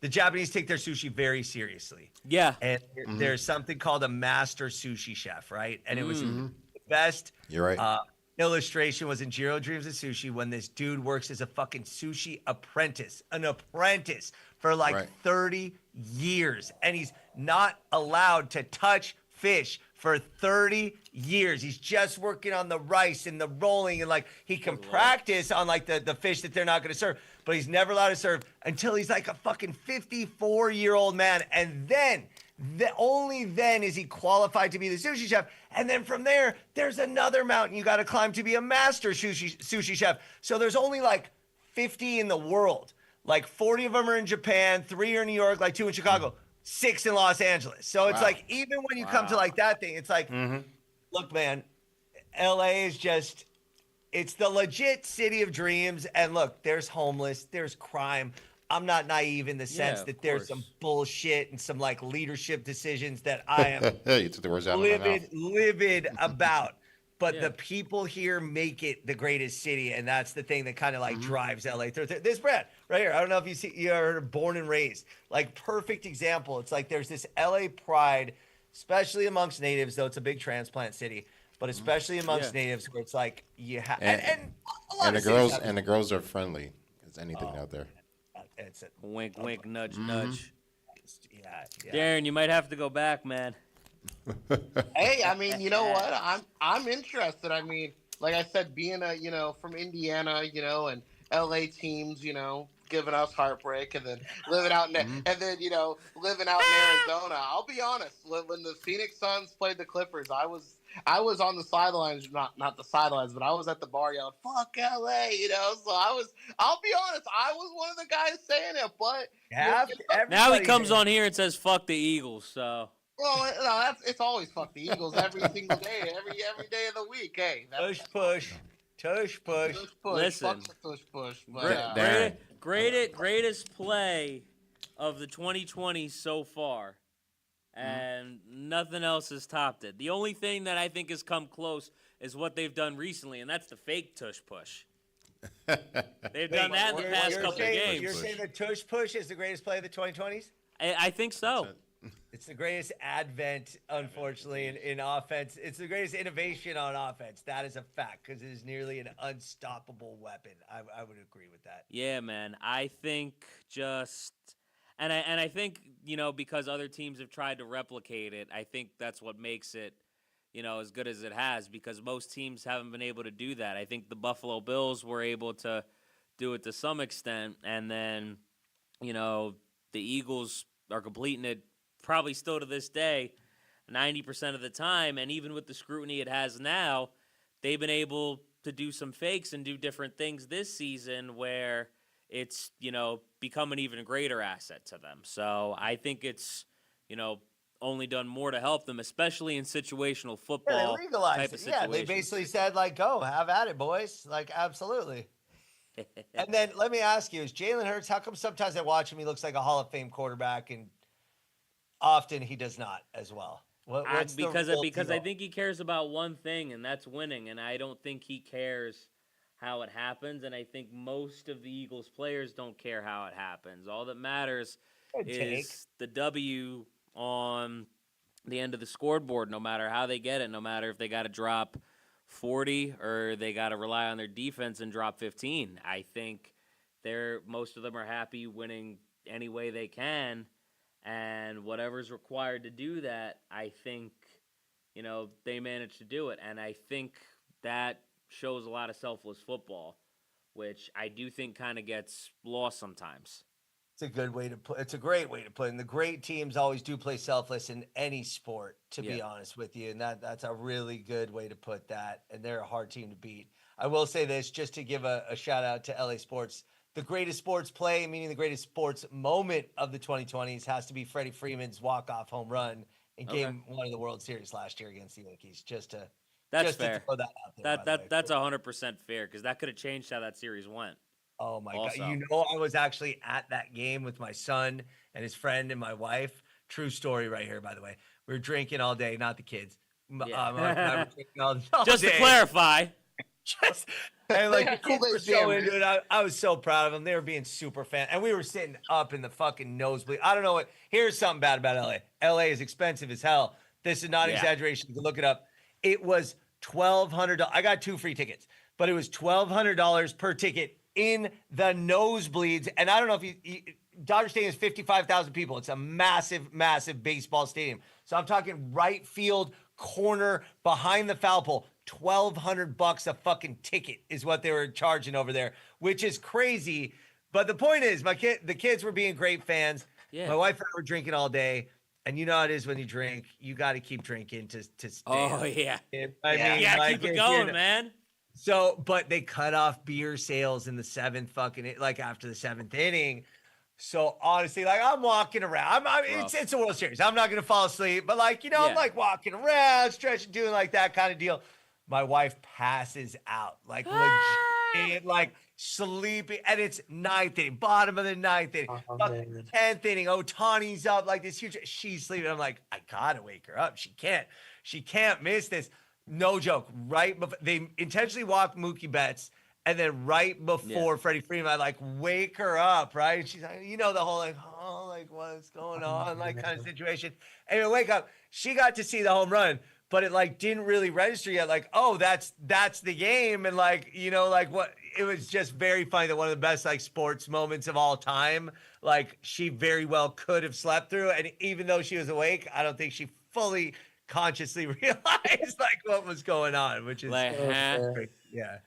the Japanese take their sushi very seriously. Yeah. And there's something called a master sushi chef, right? And it was the best You're right. illustration was in Jiro Dreams of Sushi when this dude works as a fucking sushi apprentice, for like 30 years. And he's not allowed to touch fish for 30 years. He's just working on the rice and the rolling, and like he can practice on like the fish that they're not going to serve, but he's never allowed to serve until he's like a fucking 54-year-old man. And then only then is he qualified to be the sushi chef. And then from there, there's another mountain you got to climb to be a master sushi chef. So there's only like 50 in the world. Like 40 of them are in Japan, 3 are in New York, like 2 in Chicago, 6 in Los Angeles. So it's like, even when you come to like that thing, it's like, look, man, LA is just, it's the legit city of dreams. And look, there's homeless, there's crime. I'm not naive in the sense that there's some bullshit and some like leadership decisions that I am You took the words out of my mouth. livid about. But the people here make it the greatest city, and that's the thing that kind of like drives LA through. This Brad right here, I don't know if you are born and raised, like perfect example. It's like there's this LA pride, especially amongst natives, though it's a big transplant city, but especially amongst natives, where it's like you have and a lot of the girls are friendly as anything out there. It's Wink, wink, nudge, nudge. Yeah. Darren, you might have to go back, man. Hey, I mean, you know what? I'm interested. I mean, like I said, being from Indiana, and LA teams, giving us heartbreak, and then living out in living out in Arizona. I'll be honest. When the Phoenix Suns played the Clippers, I was on the sidelines, not the sidelines, but I was at the bar yelling, "Fuck LA," So I'll be honest, I was one of the guys saying it, but now he comes on here and says, "Fuck the Eagles," so. Well, no, it's always fuck the Eagles every single day, every day of the week. Hey, push. Listen, push. Greatest play of the 2020s so far, and nothing else has topped it. The only thing that I think has come close is what they've done recently, and that's the fake tush push. They've done that in the past couple of games. You're saying the tush push is the greatest play of the 2020s? I think so. It's the greatest advent, unfortunately, in offense. It's the greatest innovation on offense. That is a fact because it is nearly an unstoppable weapon. I would agree with that. Yeah, man. I think just and I think, because other teams have tried to replicate it, I think that's what makes it, as good as it has, because most teams haven't been able to do that. I think the Buffalo Bills were able to do it to some extent, and then, the Eagles are completing it probably still to this day 90% of the time, and even with the scrutiny it has now, they've been able to do some fakes and do different things this season where it's, become an even greater asset to them. So I think it's, only done more to help them, especially in situational football They legalized type of it. situations. Yeah, they basically said, like, go, have at it, boys. Like, absolutely. And then let me ask you, is Jalen Hurts, how come sometimes I watch him, he looks like a Hall of Fame quarterback, and often he does not as well? What's because the real because deal? I think he cares about one thing, and that's winning, and I don't think he cares how it happens, and I think most of the Eagles players don't care how it happens. All that matters Good take. is the W on the end of the scoreboard, no matter how they get it, no matter if they got to drop 40 or they got to rely on their defense and drop 15. I think most of them are happy winning any way they can, and whatever's required to do that, I think, they manage to do it. And I think that shows a lot of selfless football, which I do think kind of gets lost sometimes. It's a good way to put. It's a great way to put it. And the great teams always do play selfless in any sport, to be honest with you. And that's a really good way to put that. And they're a hard team to beat. I will say this, just to give a shout out to LA Sports. The greatest sports play, meaning the greatest sports moment of the 2020s, has to be Freddie Freeman's walk-off home run in Game 1 of the World Series last year against the Yankees. That's fair. To throw that out there. That's 100% fair, because that could have changed how that series went. Oh my Also. God. I was actually at that game with my son and his friend and my wife. True story right here, by the way. We were drinking all day, not the kids. Yeah. All Just day. to clarify. And like Yeah, the kids cool were day so family. into it. I was so proud of them. They were being super fan. And we were sitting up in the fucking nosebleed. I don't know what. Here's something bad about LA. LA is expensive as hell. This is not exaggeration. You can look it up. It was $1,200. I got 2 free tickets, but it was $1,200 per ticket in the nosebleeds. And I don't know if Dodger Stadium is 55,000 people. It's a massive, massive baseball stadium. So I'm talking right field, corner, behind the foul pole. $1,200 a fucking ticket is what they were charging over there, which is crazy. But the point is, the kids were being great fans. Yeah. My wife and I were drinking all day. And you know how it is when you drink, you got to keep drinking to stay. Oh, yeah. I mean, You gotta like, keep it going, man. So, but they cut off beer sales in the 7th after the 7th inning. So honestly, like I'm walking around. It's a World Series. I'm not gonna fall asleep, but I'm like walking around, stretching, doing like that kind of deal. My wife passes out, like legit, like sleeping, and it's 9th inning, bottom of the 9th inning, 10th inning. Otani's up, like this huge. She's sleeping. I'm like, I gotta wake her up. She can't miss this. No joke. Right before they intentionally walk Mookie Betts, and then right before Freddie Freeman, I like wake her up. Right? She's like, the whole like what's going on, like kind of situation. Anyway, wake up. She got to see the home run, but it like didn't really register yet. Like, oh, that's the game, and what it was just very funny that one of the best like sports moments of all time. Like she very well could have slept through, and even though she was awake, I don't think she fully consciously realized like what was going on, which is yeah.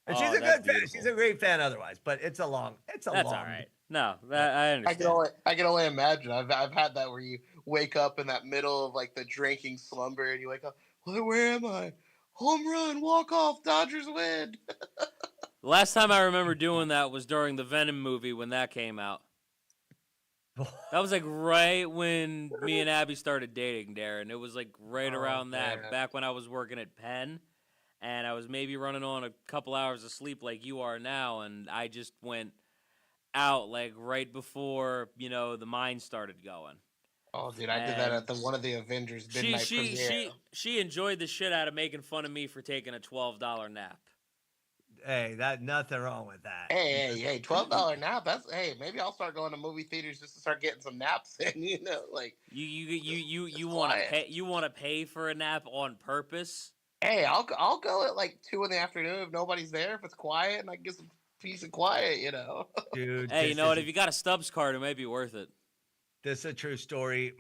And she's a good fan. She's a great fan otherwise, but it's a long. That's all right. No, I understand. I can only imagine. I've had that where you wake up in that middle of like the drinking slumber and you wake up, where am I? Home run, walk off, Dodgers win. The last time I remember doing that was during the Venom movie when that came out. That was like right when me and Abby started dating, Darren. It was like right around that, back when I was working at Penn, and I was maybe running on a couple hours of sleep like you are now, and I just went out like right before, the mine started going. Oh, dude, I did that at one of the Avengers midnight premiere. She enjoyed the shit out of making fun of me for taking a $12 nap. Hey, that nothing wrong with that. Hey, $12 nap. That's maybe I'll start going to movie theaters just to start getting some naps in. Like You want to quiet. pay? You want to pay for a nap on purpose? Hey, I'll go at like 2 in the afternoon if nobody's there, if it's quiet, and I can get some peace and quiet. Dude, Hey, you this know what? is If you got a Stubbs card, it might be worth it. this is a true story.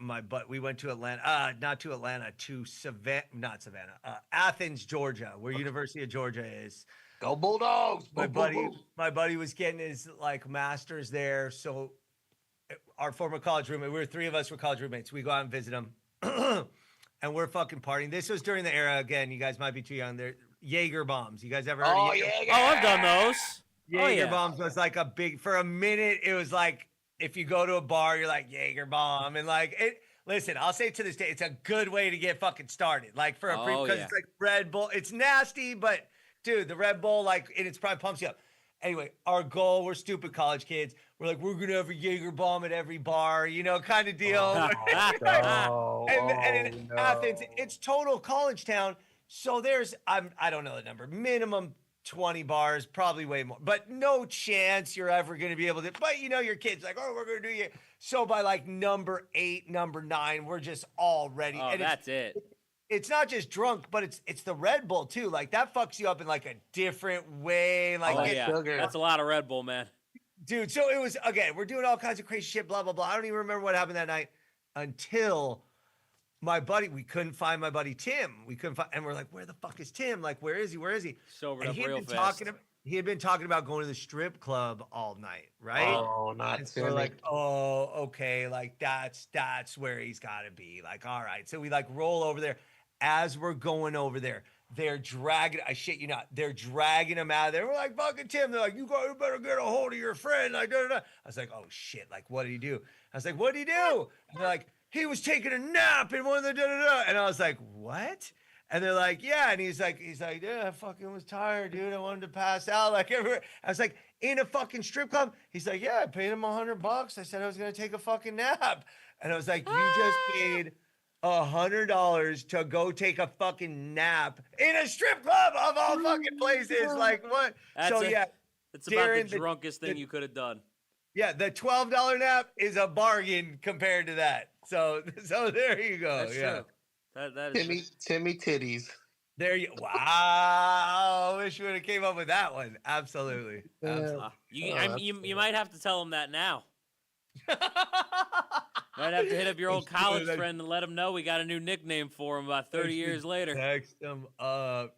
We went to Atlanta, not to Atlanta, to not Savannah, Athens, Georgia, where University of Georgia is. Go Bulldogs! My Boom, boom, buddy, boom. my buddy was getting his like master's there. So our former college roommate, three of us were college roommates. We go out and visit him, and we're fucking partying. This was during the era. Again, you guys might be too young. There, Jaeger bombs. You guys ever heard Oh of Jaeger? yeah, Oh, I've done those. Jaeger bombs was like a big. For a minute, it was like if you go to a bar, you're like Jaeger bomb, and like it. Listen, I'll say to this day, it's a good way to get fucking started. Like for a because it's like Red Bull. It's nasty, but dude, the Red Bull, like, and it's probably pumps you up. Anyway, our goal, we're stupid college kids. We're like, we're going to have a Jaeger bomb at every bar, kind of deal. And in Athens, it's total college town. So there's, I don't know the number, minimum 20 bars, probably way more, but no chance you're ever going to be able to, but your kid's like, oh, we're going to do you. So by like number 8, number 9, we're just all ready. Oh, and that's it. It's not just drunk, but it's the Red Bull too. Like that fucks you up in like a different way. Like, sugar. That's a lot of Red Bull, man. Dude. So it was, again, we're doing all kinds of crazy shit, blah, blah, blah. I don't even remember what happened that night until my buddy, we couldn't find my buddy Tim. We couldn't find, and we're like, where the fuck is Tim? Like, where is he? Where is he? Sobered And up real fast. he had been talking about going to the strip club all night, right? Oh, not And so we're like, oh, okay, like that's where he's got to be. Like, all right. So we like roll over there. As we're going over there, they're dragging. I shit you not. They're dragging him out of there. We're like, fucking Tim. They're like, you better get a hold of your friend. Like, da, da, da. I was like, oh shit. Like, what did he do? I was like, what did he do? And they're like, he was taking a nap in one of the da da da. And I was like, what? And they're like, yeah. And he's like, yeah, I fucking was tired, dude. I wanted to pass out like everywhere. I was like, in a fucking strip club. He's like, yeah, I paid him $100. I said I was gonna take a fucking nap. And I was like, you just paid $100 to go take a fucking nap in a strip club of all fucking places. Like what? It's about Darren, the drunkest thing you could have done. Yeah, the $12 nap is a bargain compared to that. So there you go. That's true. That is Timmy titties. There you. Wow. I wish you would have came up with that one. Absolutely. You might have to tell him that now. Might have to hit up your old college friend and let him know we got a new nickname for him about 30 years later. Text him up.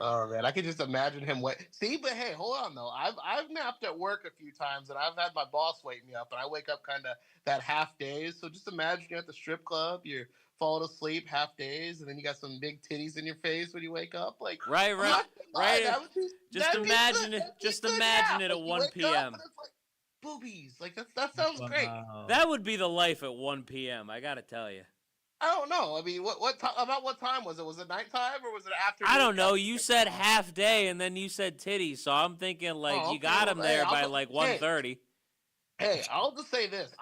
Oh man, I could just imagine him See, but hey, hold on though. I've napped at work a few times, and I've had my boss wake me up, and I wake up kind of that half days. So just imagine you're at the strip club, you're falling asleep half days, and then you got some big titties in your face when you wake up. Like right. Just imagine it at 1 p.m. Boobies, like that sounds great. That would be the life at 1 p.m. I gotta tell you. I don't know. I mean, about what time was it? Was it nighttime or was it after? I don't know. You said half day and then you said titties, so I'm thinking you got him there by like 1:30. Hey, I'll just say this.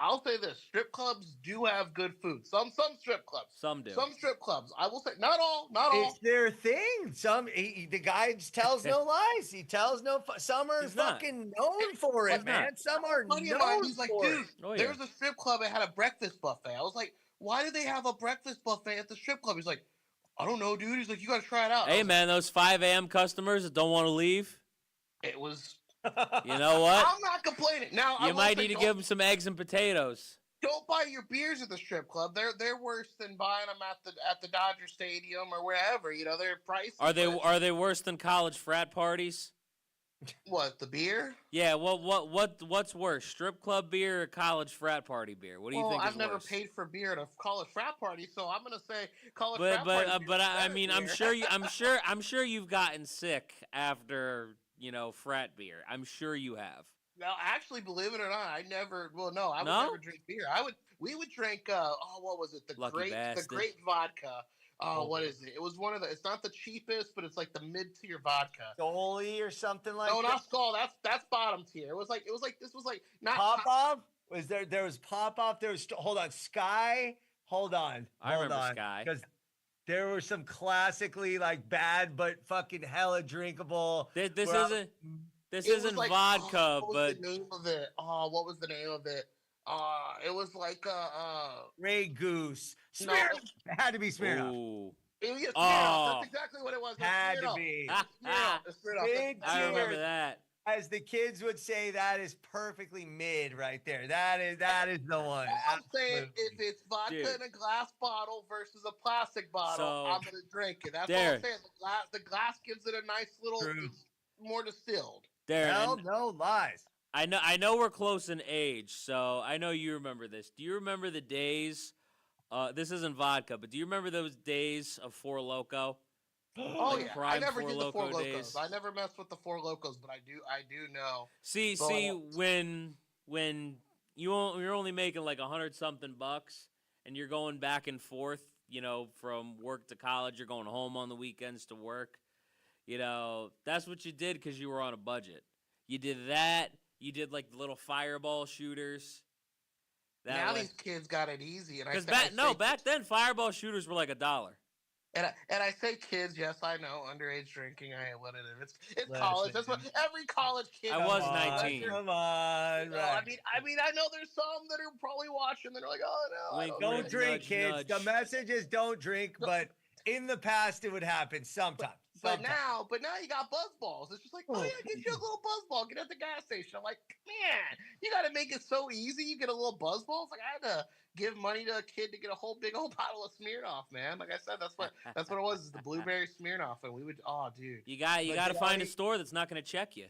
Strip clubs do have good food. Some strip clubs. Some do. Some strip clubs. I will say, not all. It's their thing. The guy tells no lies. He tells no. Some are fucking known for it, man. Some are known He's like, for dude, it. there was a strip club that had a breakfast buffet. I was like, why do they have a breakfast buffet at the strip club? He's like, I don't know, dude. He's like, you got to try it out. Hey, man, those 5 a.m. customers that don't want to leave. It was. You know what? I'm not complaining. Now you might need to give them some eggs and potatoes. Don't buy your beers at the strip club. They're worse than buying them at the Dodger Stadium or wherever. They're pricey. Are they worse than college frat parties? What, the beer? Yeah. What's worse, strip club beer or college frat party beer? What do you think? I've never paid for beer at a college frat party, so I'm gonna say college frat party. But I mean, I'm sure you've gotten sick after frat beer. I'm sure you have. No, actually, believe it or not, I never. Well, no, I would never drink beer. We would drink. What was it? The grape vodka. What is it? It was one of the. It's not the cheapest, but it's like the mid-tier vodka. Scully or something like that. No, not Skull. That's bottom tier. It was like this was like not Pop Off. Was there? There was Pop Off. There was hold on, Sky. Hold on. I remember Sky. Because there were some classically like bad but fucking hella drinkable. This where I- isn't this It was isn't like, vodka, what was but the name of it? Oh, what was the name of it? It was like Grey Goose. No, Smirnoff. It had to be Smirnoff. ooh. it was Smirnoff. Oh. That's exactly what it was. It was Had to Smirnoff. be. Smirnoff. It's Smirnoff. Big I remember cheers. that. As the kids would say, that is perfectly mid right there. That is the one. All I'm saying, Absolutely. if it's vodka Dude. in a glass bottle versus a plastic bottle, So, I'm gonna drink it. That's all Darren. I'm saying. The glass gives it a nice little, True. it's more distilled. Darren, Hell no lies. I know we're close in age, so I know you remember this. Do you remember the days? This isn't vodka, but do you remember those days of Four Loco? Oh Like yeah, I prime never Four did the Four Loko Locos. days. I never messed with the Four Locos, but I do know. See, So- when you're only making like $100-something, and you're going back and forth, from work to college, you're going home on the weekends to work. That's what you did because you were on a budget. You did that. You did like the little fireball shooters. Now these kids got it easy, and I Because say back then fireball shooters were like $1. And I say kids, yes, I know underage drinking. I ain't what it is. It's Listen. college. That's what every college kid. I does. was Come 19. On, come on. You know, Right. I mean, I know there's some that are probably watching that are like, oh no, I Wink, don't Don't Nudge, drink, nudge, kids. nudge. The message is don't drink, but in the past it would happen sometimes. But now you got buzz balls. It's just like, oh yeah, get you a little buzz ball. Get at the gas station. I'm like, man, you got to make it so easy. You get a little buzz ball. It's like I had to give money to a kid to get a whole big old bottle of Smirnoff, man. Like I said, that's what it was. Is the blueberry Smirnoff, and we would, oh dude. You got But to find a Johnny- store that's not going to check you.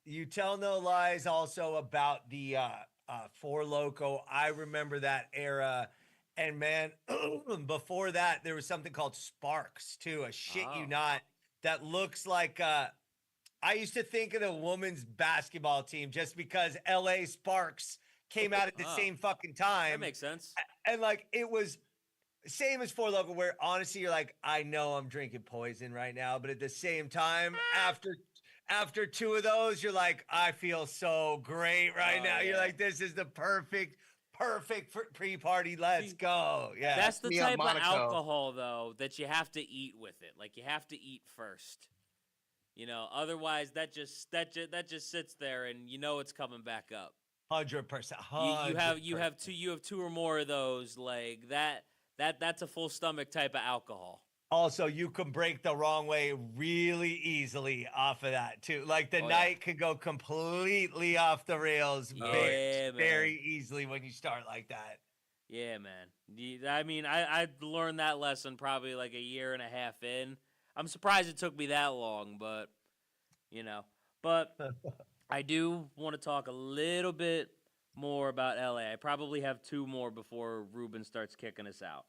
You tell no lies also about the Four Loco. I remember that era. And man, before that, there was something called Sparks too. A shit you Oh. not that looks like I used to think of the women's basketball team just because LA Sparks came out at the Oh. same fucking time. That makes sense. And like it was same as Four Loco, where honestly you're like, I know I'm drinking poison right now, but at the same time, after two of those, you're like, I feel so great right Oh, now. You're yeah. like, this is the perfect pre-party. Let's See, go. Yeah. That's the me on type of Monaco. alcohol, though, that you have to eat with it. Like you have to eat first. Otherwise that just sits there, and it's coming back up. 100%. You have two or more of those, like that's a full stomach type of alcohol. Also, you can break the wrong way really easily off of that too. Like the Oh, yeah. night could go completely off the rails Yeah, man. very easily when you start like that. Yeah, man. I mean, I learned that lesson probably like a year and a half in. I'm surprised it took me that long, but But I do want to talk a little bit more about LA. I probably have two more before Ruben starts kicking us out.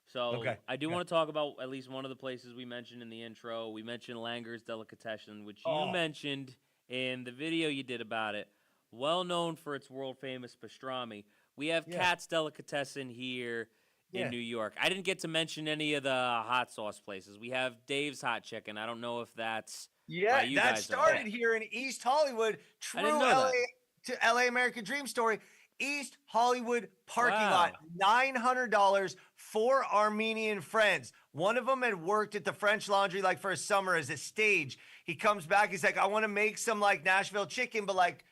So Okay, I do okay. want to talk about at least one of the places we mentioned in the intro. We mentioned Langer's Delicatessen, which you Oh. mentioned in the video you did about it. Well known for its world famous pastrami. We have Yeah. Katz Delicatessen here in Yeah. New York. I didn't get to mention any of the hot sauce places. We have Dave's Hot Chicken. I don't know if that's Yeah, you that guys know. started here in East Hollywood. True didn't know LA that. to LA American Dream story. East Hollywood parking Wow. lot, $900 for Armenian friends. One of them had worked at the French Laundry like for a summer as a stage. He comes back, he's like, I want to make some like Nashville chicken, but like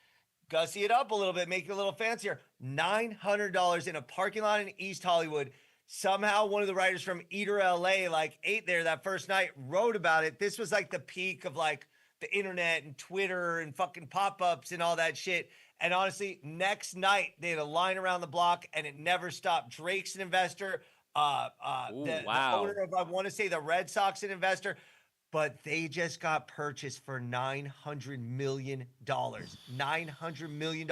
gussy it up a little bit, make it a little fancier. $900 in a parking lot in East Hollywood. Somehow one of the writers from Eater LA like ate there that first night, wrote about it. This was like the peak of like the internet and Twitter and fucking pop-ups and all that shit. And honestly, next night they had a line around the block and it never stopped. Drake's an investor. Ooh, The wow. owner of, I want to say the Red Sox an investor, but they just got purchased for $900 million. $900 million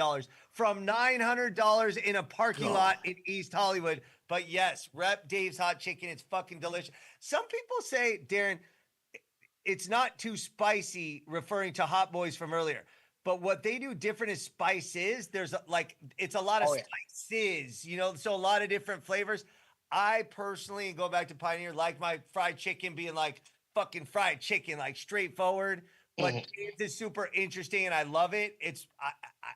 from $900 in a parking lot in East Hollywood. But yes, rep Dave's Hot Chicken. It's fucking delicious. Some people say, Darren, it's not too spicy, referring to Hot Boys from earlier. But what they do different is spices. There's it's a lot of Oh, yeah. spices, so a lot of different flavors. I personally, go back to Pioneer, like my fried chicken being like fucking fried chicken, like straightforward. But Mhm. Canes is super interesting, and I love it.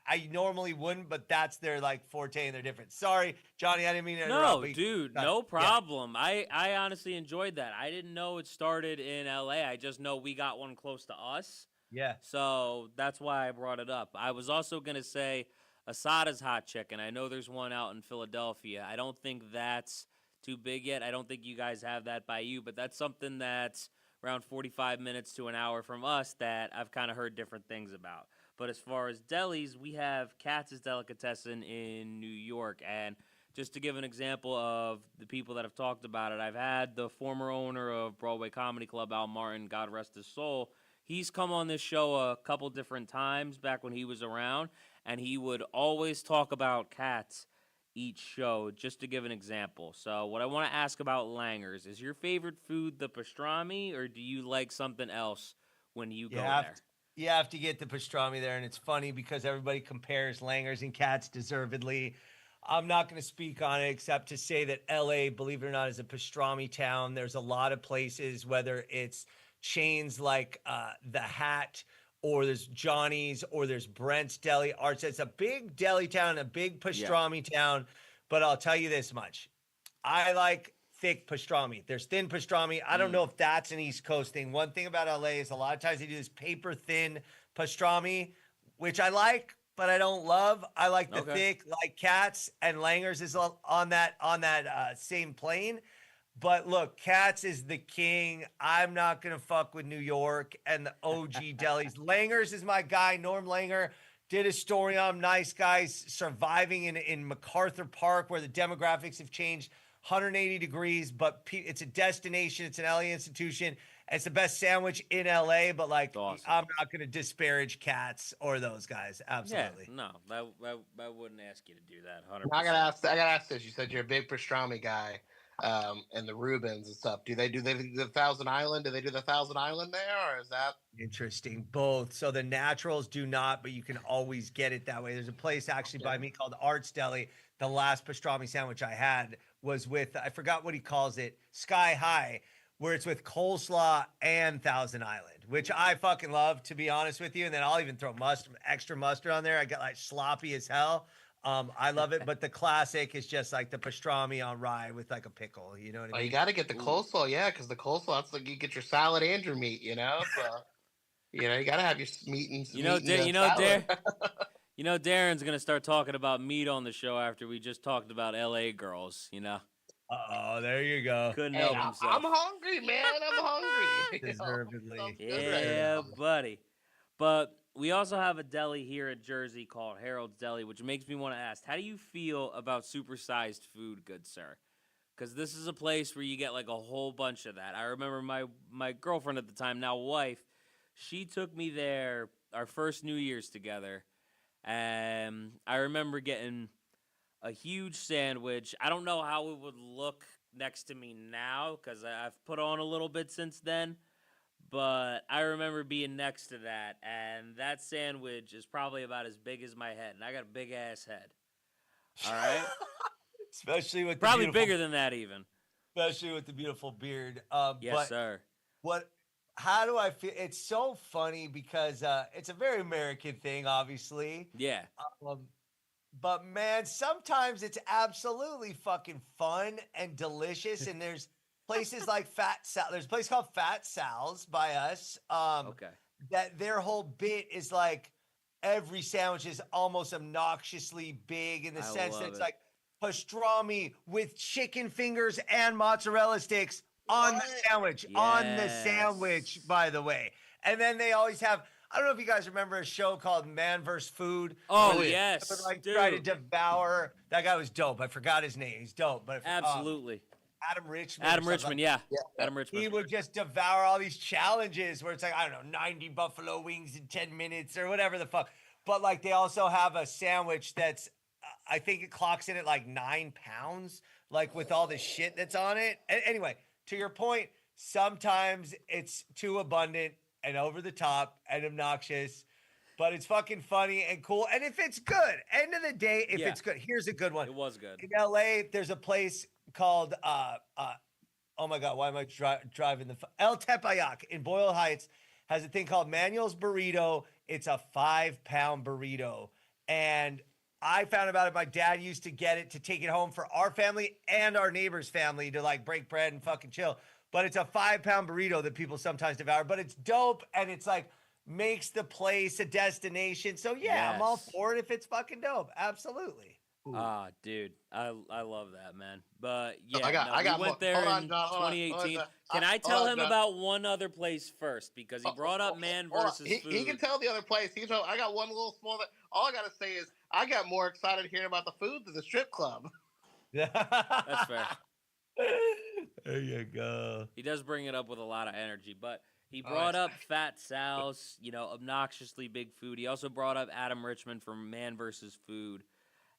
I normally wouldn't, but that's their like forte, and they're different. Sorry, Johnny, I didn't mean to interrupt. No, But dude, no problem. I honestly enjoyed that. I didn't know it started in LA. I just know we got one close to us. Yeah. So that's why I brought it up. I was also going to say Asada's Hot Chicken. I know there's one out in Philadelphia. I don't think that's too big yet. I don't think you guys have that by you, but that's something that's around 45 minutes to an hour from us that I've kind of heard different things about. But as far as delis, we have Katz's Delicatessen in New York. And just to give an example of the people that have talked about it, I've had the former owner of Broadway Comedy Club, Al Martin, God rest his soul. He's come on this show a couple different times back when he was around, and he would always talk about Katz each show, just to give an example. So what I want to ask about Langers, is your favorite food the pastrami, or do you like something else when you go there? You have to get the pastrami there, and it's funny because everybody compares Langers and Katz deservedly. I'm not going to speak on it except to say that LA, believe it or not, is a pastrami town. There's a lot of places, whether it's chains like The Hat, or there's Johnny's, or there's Brent's Deli Arts. It's a big deli town, a big pastrami town. But I'll tell you this much. I like thick pastrami. There's thin pastrami. I don't know if that's an East Coast thing. One thing about LA is a lot of times they do this paper thin pastrami, which I like, but I don't love. I like the thick, like Katz, and Langers is on that same plane. But look, Katz is the king. I'm not going to fuck with New York and the OG delis. Langers is my guy. Norm Langer did a story on nice guys surviving in MacArthur Park, where the demographics have changed 180 degrees, but it's a destination. It's an LA institution. It's the best sandwich in LA, but like, awesome. I'm not going to disparage Katz or those guys. Absolutely. Yeah, no, I wouldn't ask you to do that. 100%. I gotta ask this. You said you're a big pastrami guy, and the Rubens and stuff. Do they do the Thousand Island? Do they do the Thousand Island there, or is that interesting? Both. So the naturals do not, but you can always get it that way. There's a place actually by me called Arts Deli. The last pastrami sandwich I had was with, I forgot what he calls it, Sky High, where it's with coleslaw and Thousand Island, which I fucking love, to be honest with you. And then I'll even throw extra mustard on there. I get like sloppy as hell. I love it, but the classic is just like the pastrami on rye with like a pickle. You know what I mean? You got to get the coleslaw, yeah, because the coleslaw, that's like you get your salad and your meat. You know, so you got to have your meat and Darren's gonna start talking about meat on the show after we just talked about LA girls. Oh, there you go. Couldn't help himself. I'm hungry, man. I'm hungry. Deservedly. Yeah, buddy. But we also have a deli here at Jersey called Harold's Deli, which makes me want to ask, how do you feel about supersized food, good sir? Because this is a place where you get like a whole bunch of that. I remember my girlfriend at the time, now wife, she took me there our first New Year's together, and I remember getting a huge sandwich. I don't know how it would look next to me now because I've put on a little bit since then, but I remember being next to that, and that sandwich is probably about as big as my head, and I got a big ass head. All right, especially with probably bigger than that even. Especially with the beautiful beard. Yes, sir. How do I feel? It's so funny because it's a very American thing, obviously. Yeah. But man, sometimes it's absolutely fucking fun and delicious. And there's places like there's a place called Fat Sal's by us. That their whole bit is like every sandwich is almost obnoxiously big in the sense that it's like pastrami with chicken fingers and mozzarella sticks on the sandwich. Yes. On the sandwich, by the way. And then they always have, I don't know if you guys remember a show called Man vs. Food. Oh, yes. Would, like, try to devour. That guy was dope. I forgot his name. He's dope. But absolutely. Adam Richman. Adam Richman, yeah. Adam Richman. He would just devour all these challenges where it's like, I don't know, 90 buffalo wings in 10 minutes or whatever the fuck. But like they also have a sandwich that's, I think it clocks in at like 9 pounds, like with all the shit that's on it. Anyway, to your point, sometimes it's too abundant and over the top and obnoxious, but it's fucking funny and cool. And if it's good, end of the day, if it's good, here's a good one. It was good. In LA, there's a place called, oh my God, why am I driving El Tepeyac in Boyle Heights, has a thing called Manuel's Burrito. It's a 5-pound burrito. And I found about it. My dad used to get it to take it home for our family and our neighbor's family to like break bread and fucking chill. But it's a 5-pound burrito that people sometimes devour. But it's dope, and it's like makes the place a destination. So yeah, I'm all Yes. for it if it's fucking dope. Absolutely. Ah, dude, I love that, man. But yeah, I got we went more. there Hold on, in John, hold on, 2018. hold on, Can I hold tell on, him John. about one other place first? Because he brought up man Hold on. versus food. He can tell the other place. I got one little small. All I gotta say is I got more excited hearing about the food than the strip club. That's fair. There you go. He does bring it up with a lot of energy, but he brought up Fat Sal's, obnoxiously big food. He also brought up Adam Richman from Man vs. Food.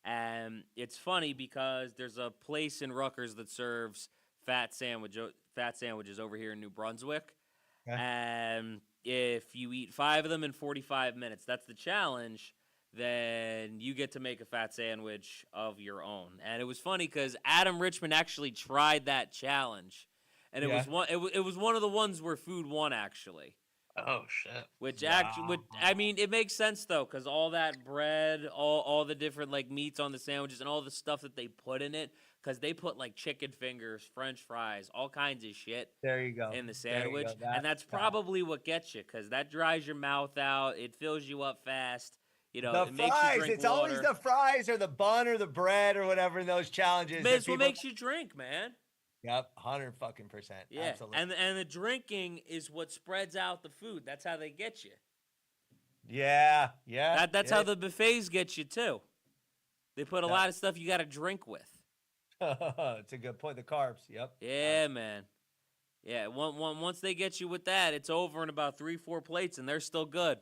And it's funny because there's a place in Rutgers that serves fat sandwiches over here in New Brunswick. Okay. And if you eat 5 of them in 45 minutes, that's the challenge, then you get to make a fat sandwich of your own. And it was funny because Adam Richman actually tried that challenge. And it was one of the ones where food won, actually. Oh shit! Which it makes sense though, because all that bread, all the different like meats on the sandwiches, and all the stuff that they put in it, because they put like chicken fingers, French fries, all kinds of shit. There you go. In the sandwich, and that's probably what gets you, because that dries your mouth out, it fills you up fast. The it makes fries. you drink It's water. always the fries or the bun or the bread or whatever in those challenges. It's what makes you drink, man. Yep, 100%. Yeah, Absolutely. and the drinking is what spreads out the food. That's how they get you. Yeah. That's how the buffets get you too. They put a lot of stuff you got to drink with. It's a good point. The carbs. Yep. Yeah, man. Yeah, once they get you with that, it's over in about 3-4 plates, and they're still good.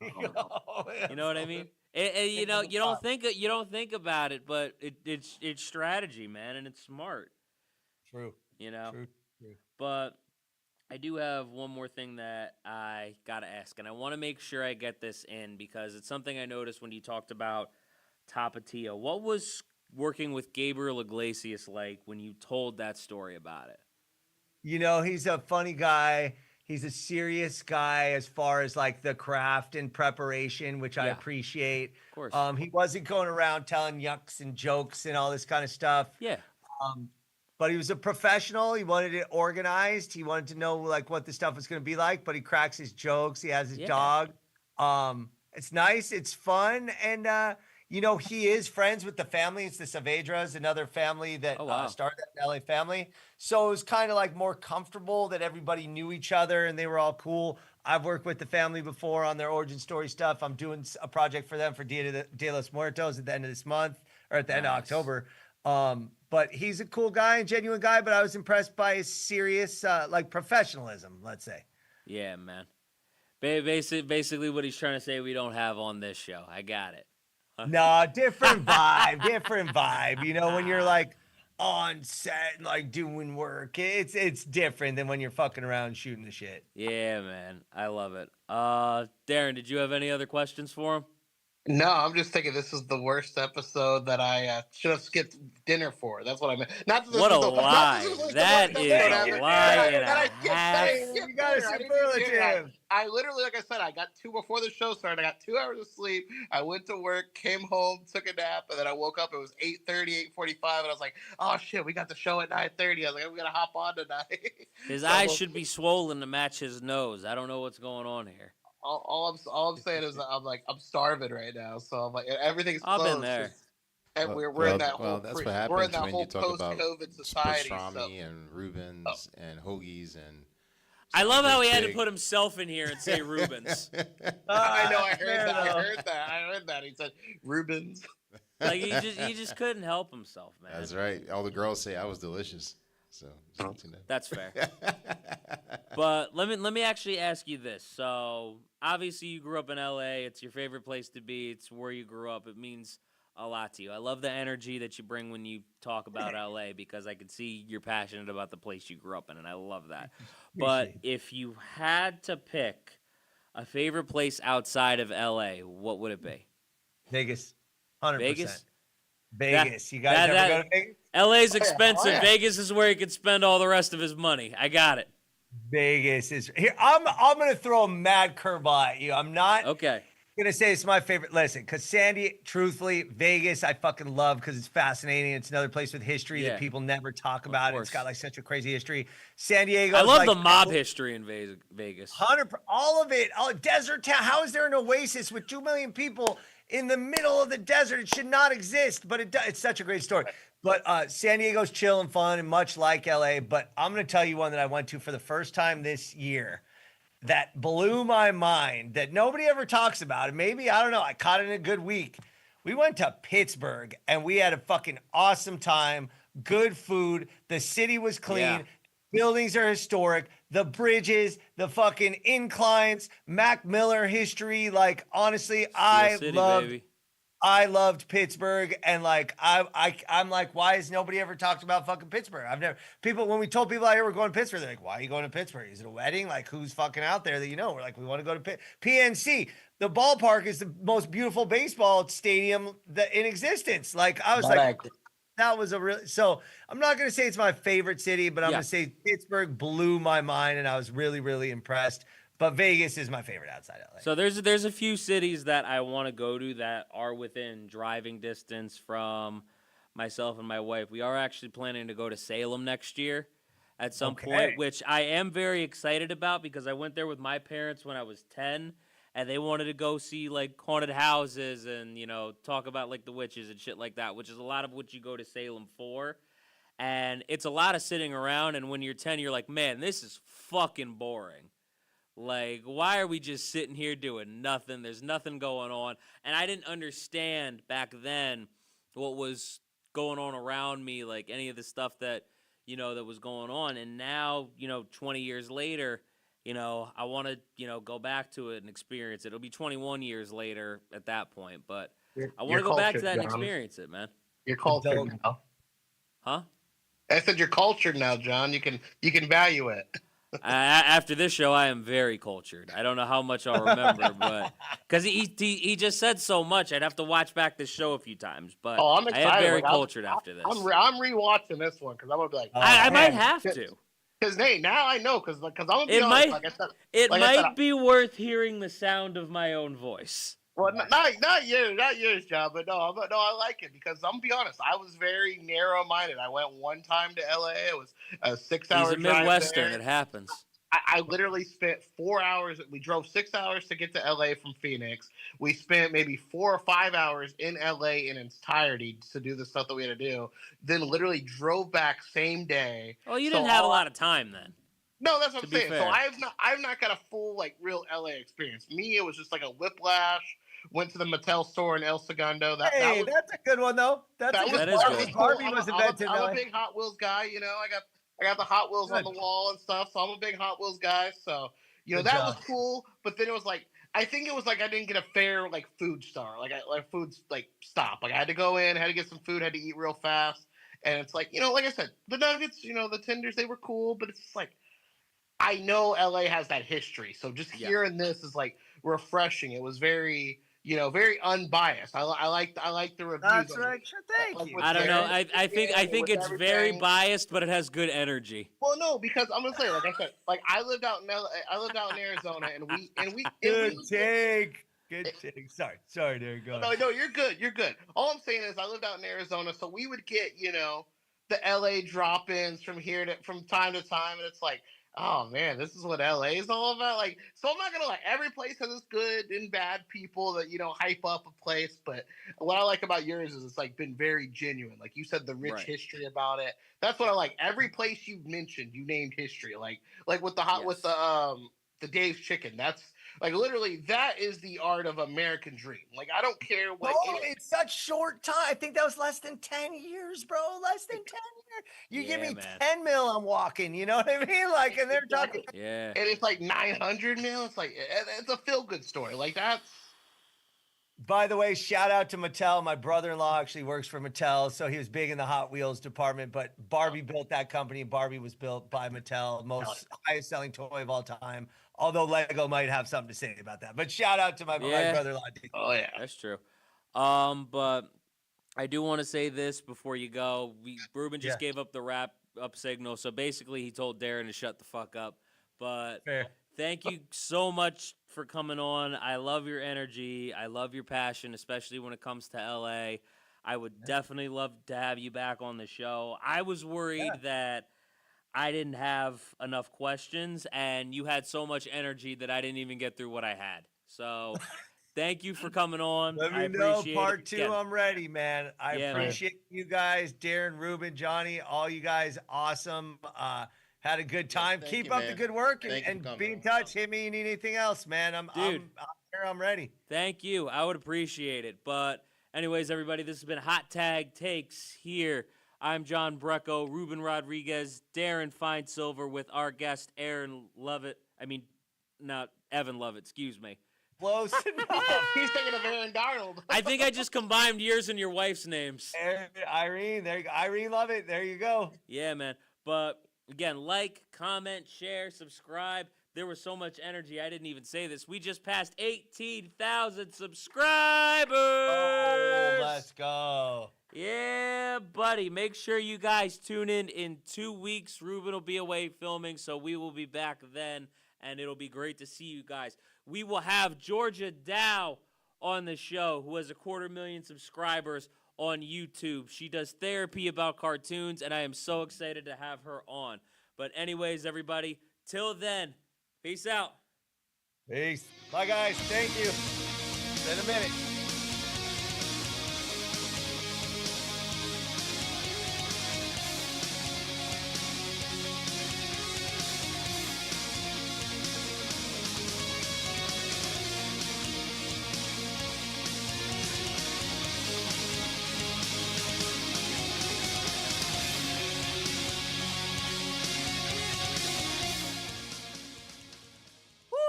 You know what I mean? You don't think about it, but it's strategy, man, and it's smart. True. True. But I do have one more thing that I gotta ask, and I want to make sure I get this in because it's something I noticed when you talked about Tapatio. What was working with Gabriel Iglesias like when you told that story about it? He's a funny guy. He's a serious guy as far as like the craft and preparation, which I appreciate. Of course. He wasn't going around telling yucks and jokes and all this kind of stuff. Yeah. But he was a professional. He wanted it organized. He wanted to know like what the stuff was going to be like, but he cracks his jokes. He has his dog. It's nice. It's fun. And, he is friends with the family. It's the Saavedras, another family that started that LA family. So it was kind of like more comfortable that everybody knew each other and they were all cool. I've worked with the family before on their origin story stuff. I'm doing a project for them for Dia de los Muertos at the end of this month or at the end of October. But he's a cool guy and genuine guy, but I was impressed by his serious, professionalism, let's say. Yeah, man. Basically what he's trying to say we don't have on this show. I got it. No, different vibe. When you're like on set and like doing work, it's different than when you're fucking around shooting the shit. Yeah, man. I love it. Darren, did you have any other questions for him? No, I'm just thinking this is the worst episode that I should have skipped dinner for. That's what I meant. Not that this What a was lie. That is a lie and a half. You got a superlative. I literally, like I said, I got 2 before the show started. I got 2 hours of sleep. I went to work, came home, took a nap, and then I woke up. It was 8:30, 8:45, and I was like, oh, shit, we got the show at 9:30. I was like, I'm going to hop on tonight. His eyes should be swollen to match his nose. I don't know what's going on here. All I'm saying is I'm starving right now, so I'm like everything's closed. I've been there. And we're in that whole that's what happens we're in that when whole you talk about post-COVID society. pastrami and Rubens and hoagies and. I love how he had to put himself in here and say Rubens. I know. I heard that. He said Rubens. Like he just couldn't help himself, man. That's right. All the girls say I was delicious. So that's fair. But let me actually ask you this. So obviously you grew up in LA. It's your favorite place to be. It's where you grew up. It means a lot to you. I love the energy that you bring when you talk about LA because I can see you're passionate about the place you grew up in, and I love that. But if you had to pick a favorite place outside of LA, what would it be? Vegas. 100%. Vegas? You guys ever go to Vegas? LA's expensive. Vegas is where he could spend all the rest of his money. I got it. Vegas is here. I'm gonna throw a mad curveball at you. I'm not Okay. gonna say it's my favorite. Listen, because Sandy, truthfully, Vegas, I fucking love because it's fascinating. It's another place with history Yeah. that people never talk about. It's got course. like such a crazy history. San Diego. I love like, the mob history in Vegas. 100, all of it. Oh, desert town. How is there an oasis with 2 million people in the middle of the desert? It should not exist, but it's such a great story. But San Diego's chill and fun and much like LA. But I'm going to tell you one that I went to for the first time this year that blew my mind that nobody ever talks about. And maybe, I don't know, I caught it in a good week. We went to Pittsburgh and we had a fucking awesome time. Good food. The city was clean. Yeah. Buildings are historic. The bridges, the fucking inclines, Mac Miller history. Like, honestly, I loved Pittsburgh, and like I'm like, why has nobody ever talked about fucking Pittsburgh? When we told people out here we're going to Pittsburgh, they're like, why are you going to Pittsburgh? Is it a wedding? Like, who's fucking out there that you know? We're like, we want to go to PNC. The ballpark is the most beautiful baseball stadium in existence. Like, I was that was a really, so I'm not going to say it's my favorite city, but I'm going to say Pittsburgh blew my mind and I was really, really impressed. But Vegas is my favorite outside LA. So there's a few cities that I want to go to that are within driving distance from myself and my wife. We are actually planning to go to Salem next year at some point, which I am very excited about because I went there with my parents when I was 10. And they wanted to go see, like, haunted houses and, you know, talk about, like, the witches and shit like that, which is a lot of what you go to Salem for. And it's a lot of sitting around, and when you're 10, you're like, man, this is fucking boring. Like, why are we just sitting here doing nothing? There's nothing going on. And I didn't understand back then what was going on around me, like, any of the stuff that, you know, that was going on. And now, you know, 20 years later, you know, I want to, you know, go back to it and experience it. It'll be 21 years later at that point, but I want to go back to that and experience it, man. You're cultured now. Huh? I said you're cultured now, John. You can value it. After this show, I am very cultured. I don't know how much I'll remember, but because he just said so much, I'd have to watch back this show a few times. But I'm excited. I am very cultured after this. I'm rewatching this one because I'm gonna be like, I might have to. Because now I know because I'm gonna be honest. Like I said, it might be worth hearing the sound of my own voice. Well, not yours, John. But no, I like it because I'm gonna be honest. I was very narrow-minded. I went one time to LA. It was a 6-hour drive. He's a Midwestern. It happens. I literally spent 4 hours. We drove 6 hours to get to LA from Phoenix. We spent maybe 4 or 5 hours in LA in its entirety to do the stuff that we had to do. Then literally drove back same day. Oh, you didn't have a lot of time then. No, that's what I'm saying. Fair. So I've not got a full like real LA experience. Me, it was just like a whiplash. Went to the Mattel store in El Segundo. That's a good one though. That is good. Barbie was invented. I'm a big Hot Wheels guy. You know, I got the Hot Wheels on the wall and stuff, so I'm a big Hot Wheels guy. So, you know, that was cool. But then it was like, I think it was like I didn't get a fair like food star, like food like stop. Like I had to go in, had to get some food, had to eat real fast, and it's like, you know, like I said, the nuggets, you know, the tenders, they were cool, but it's just like, I know LA has that history, so just hearing this is like refreshing. It was very, you know, very unbiased. I like the reviews. That's right. Thank you. I don't know. I think it's very biased, but it has good energy. Well, no, because I'm gonna say, like I said, like I lived out in Arizona, and we. Good take. Sorry, Derek. Go No, you're good. You're good. All I'm saying is I lived out in Arizona, so we would get, you know, the LA drop-ins from time to time, and it's like, oh man, this is what LA is all about. Like, so I'm not gonna like every place has its good and bad people that, you know, hype up a place. But what I like about yours is it's like been very genuine. Like you said, the rich history about it. That's what I like. Every place you mentioned, you named history. Like with the Dave's Chicken. That's like literally that is the art of American dream. Like I don't care what. No, it's such short time. I think that was less than 10 years, bro. Less than 10 years. You give me 10 mil, I'm walking. You know what I mean? Like, and they're talking. Yeah. And it's like 900 mil. It's like it's a feel good story. Like that's. By the way, shout out to Mattel. My brother-in-law actually works for Mattel, so he was big in the Hot Wheels department. But Barbie built that company. Barbie was built by Mattel, most highest-selling toy of all time. Although Lego might have something to say about that. But shout out to my brother-in-law. Oh yeah, that's true. But I do want to say this before you go. Ruben just gave up the wrap up signal, so basically he told Darren to shut the fuck up. But Fair. thank you so much for coming on. I love your energy. I love your passion, especially when it comes to LA. I would definitely love to have you back on the show. I was worried that I didn't have enough questions, and you had so much energy that I didn't even get through what I had. So, thank you for coming on. Let I me know. appreciate Part it. 2, Again, I'm ready, man. I Yeah, man. appreciate you guys, Darren, Ruben, Johnny, all you guys. Awesome. Had a good time. thank Keep you, up man. the good work Thank you for and coming. be in touch. Hit me. You need anything else, man? I'm Dude. here. I'm ready. Thank you. I would appreciate it. But, anyways, everybody, this has been Hot Tag Takes here. I'm John BRECKO, Ruben Rodriguez, Darren Finesilver with our guest, Evan Lovett. Excuse me. Close enough. He's thinking of Aaron Darnold. I think I just combined yours and your wife's names. Irene, there you go. Irene Lovett, there you go. Yeah, man. But, again, like, comment, share, subscribe. There was so much energy, I didn't even say this. We just passed 18,000 subscribers! Oh, let's go. Yeah, buddy. Make sure you guys tune in 2 weeks. Ruben will be away filming, so we will be back then, and it'll be great to see you guys. We will have Georgia Dow on the show, who has 250,000 subscribers on YouTube. She does therapy about cartoons, and I am so excited to have her on. But anyways, everybody, till then, peace out. Peace. Bye, guys. Thank you. In a minute.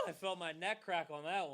I felt my neck crack on that one.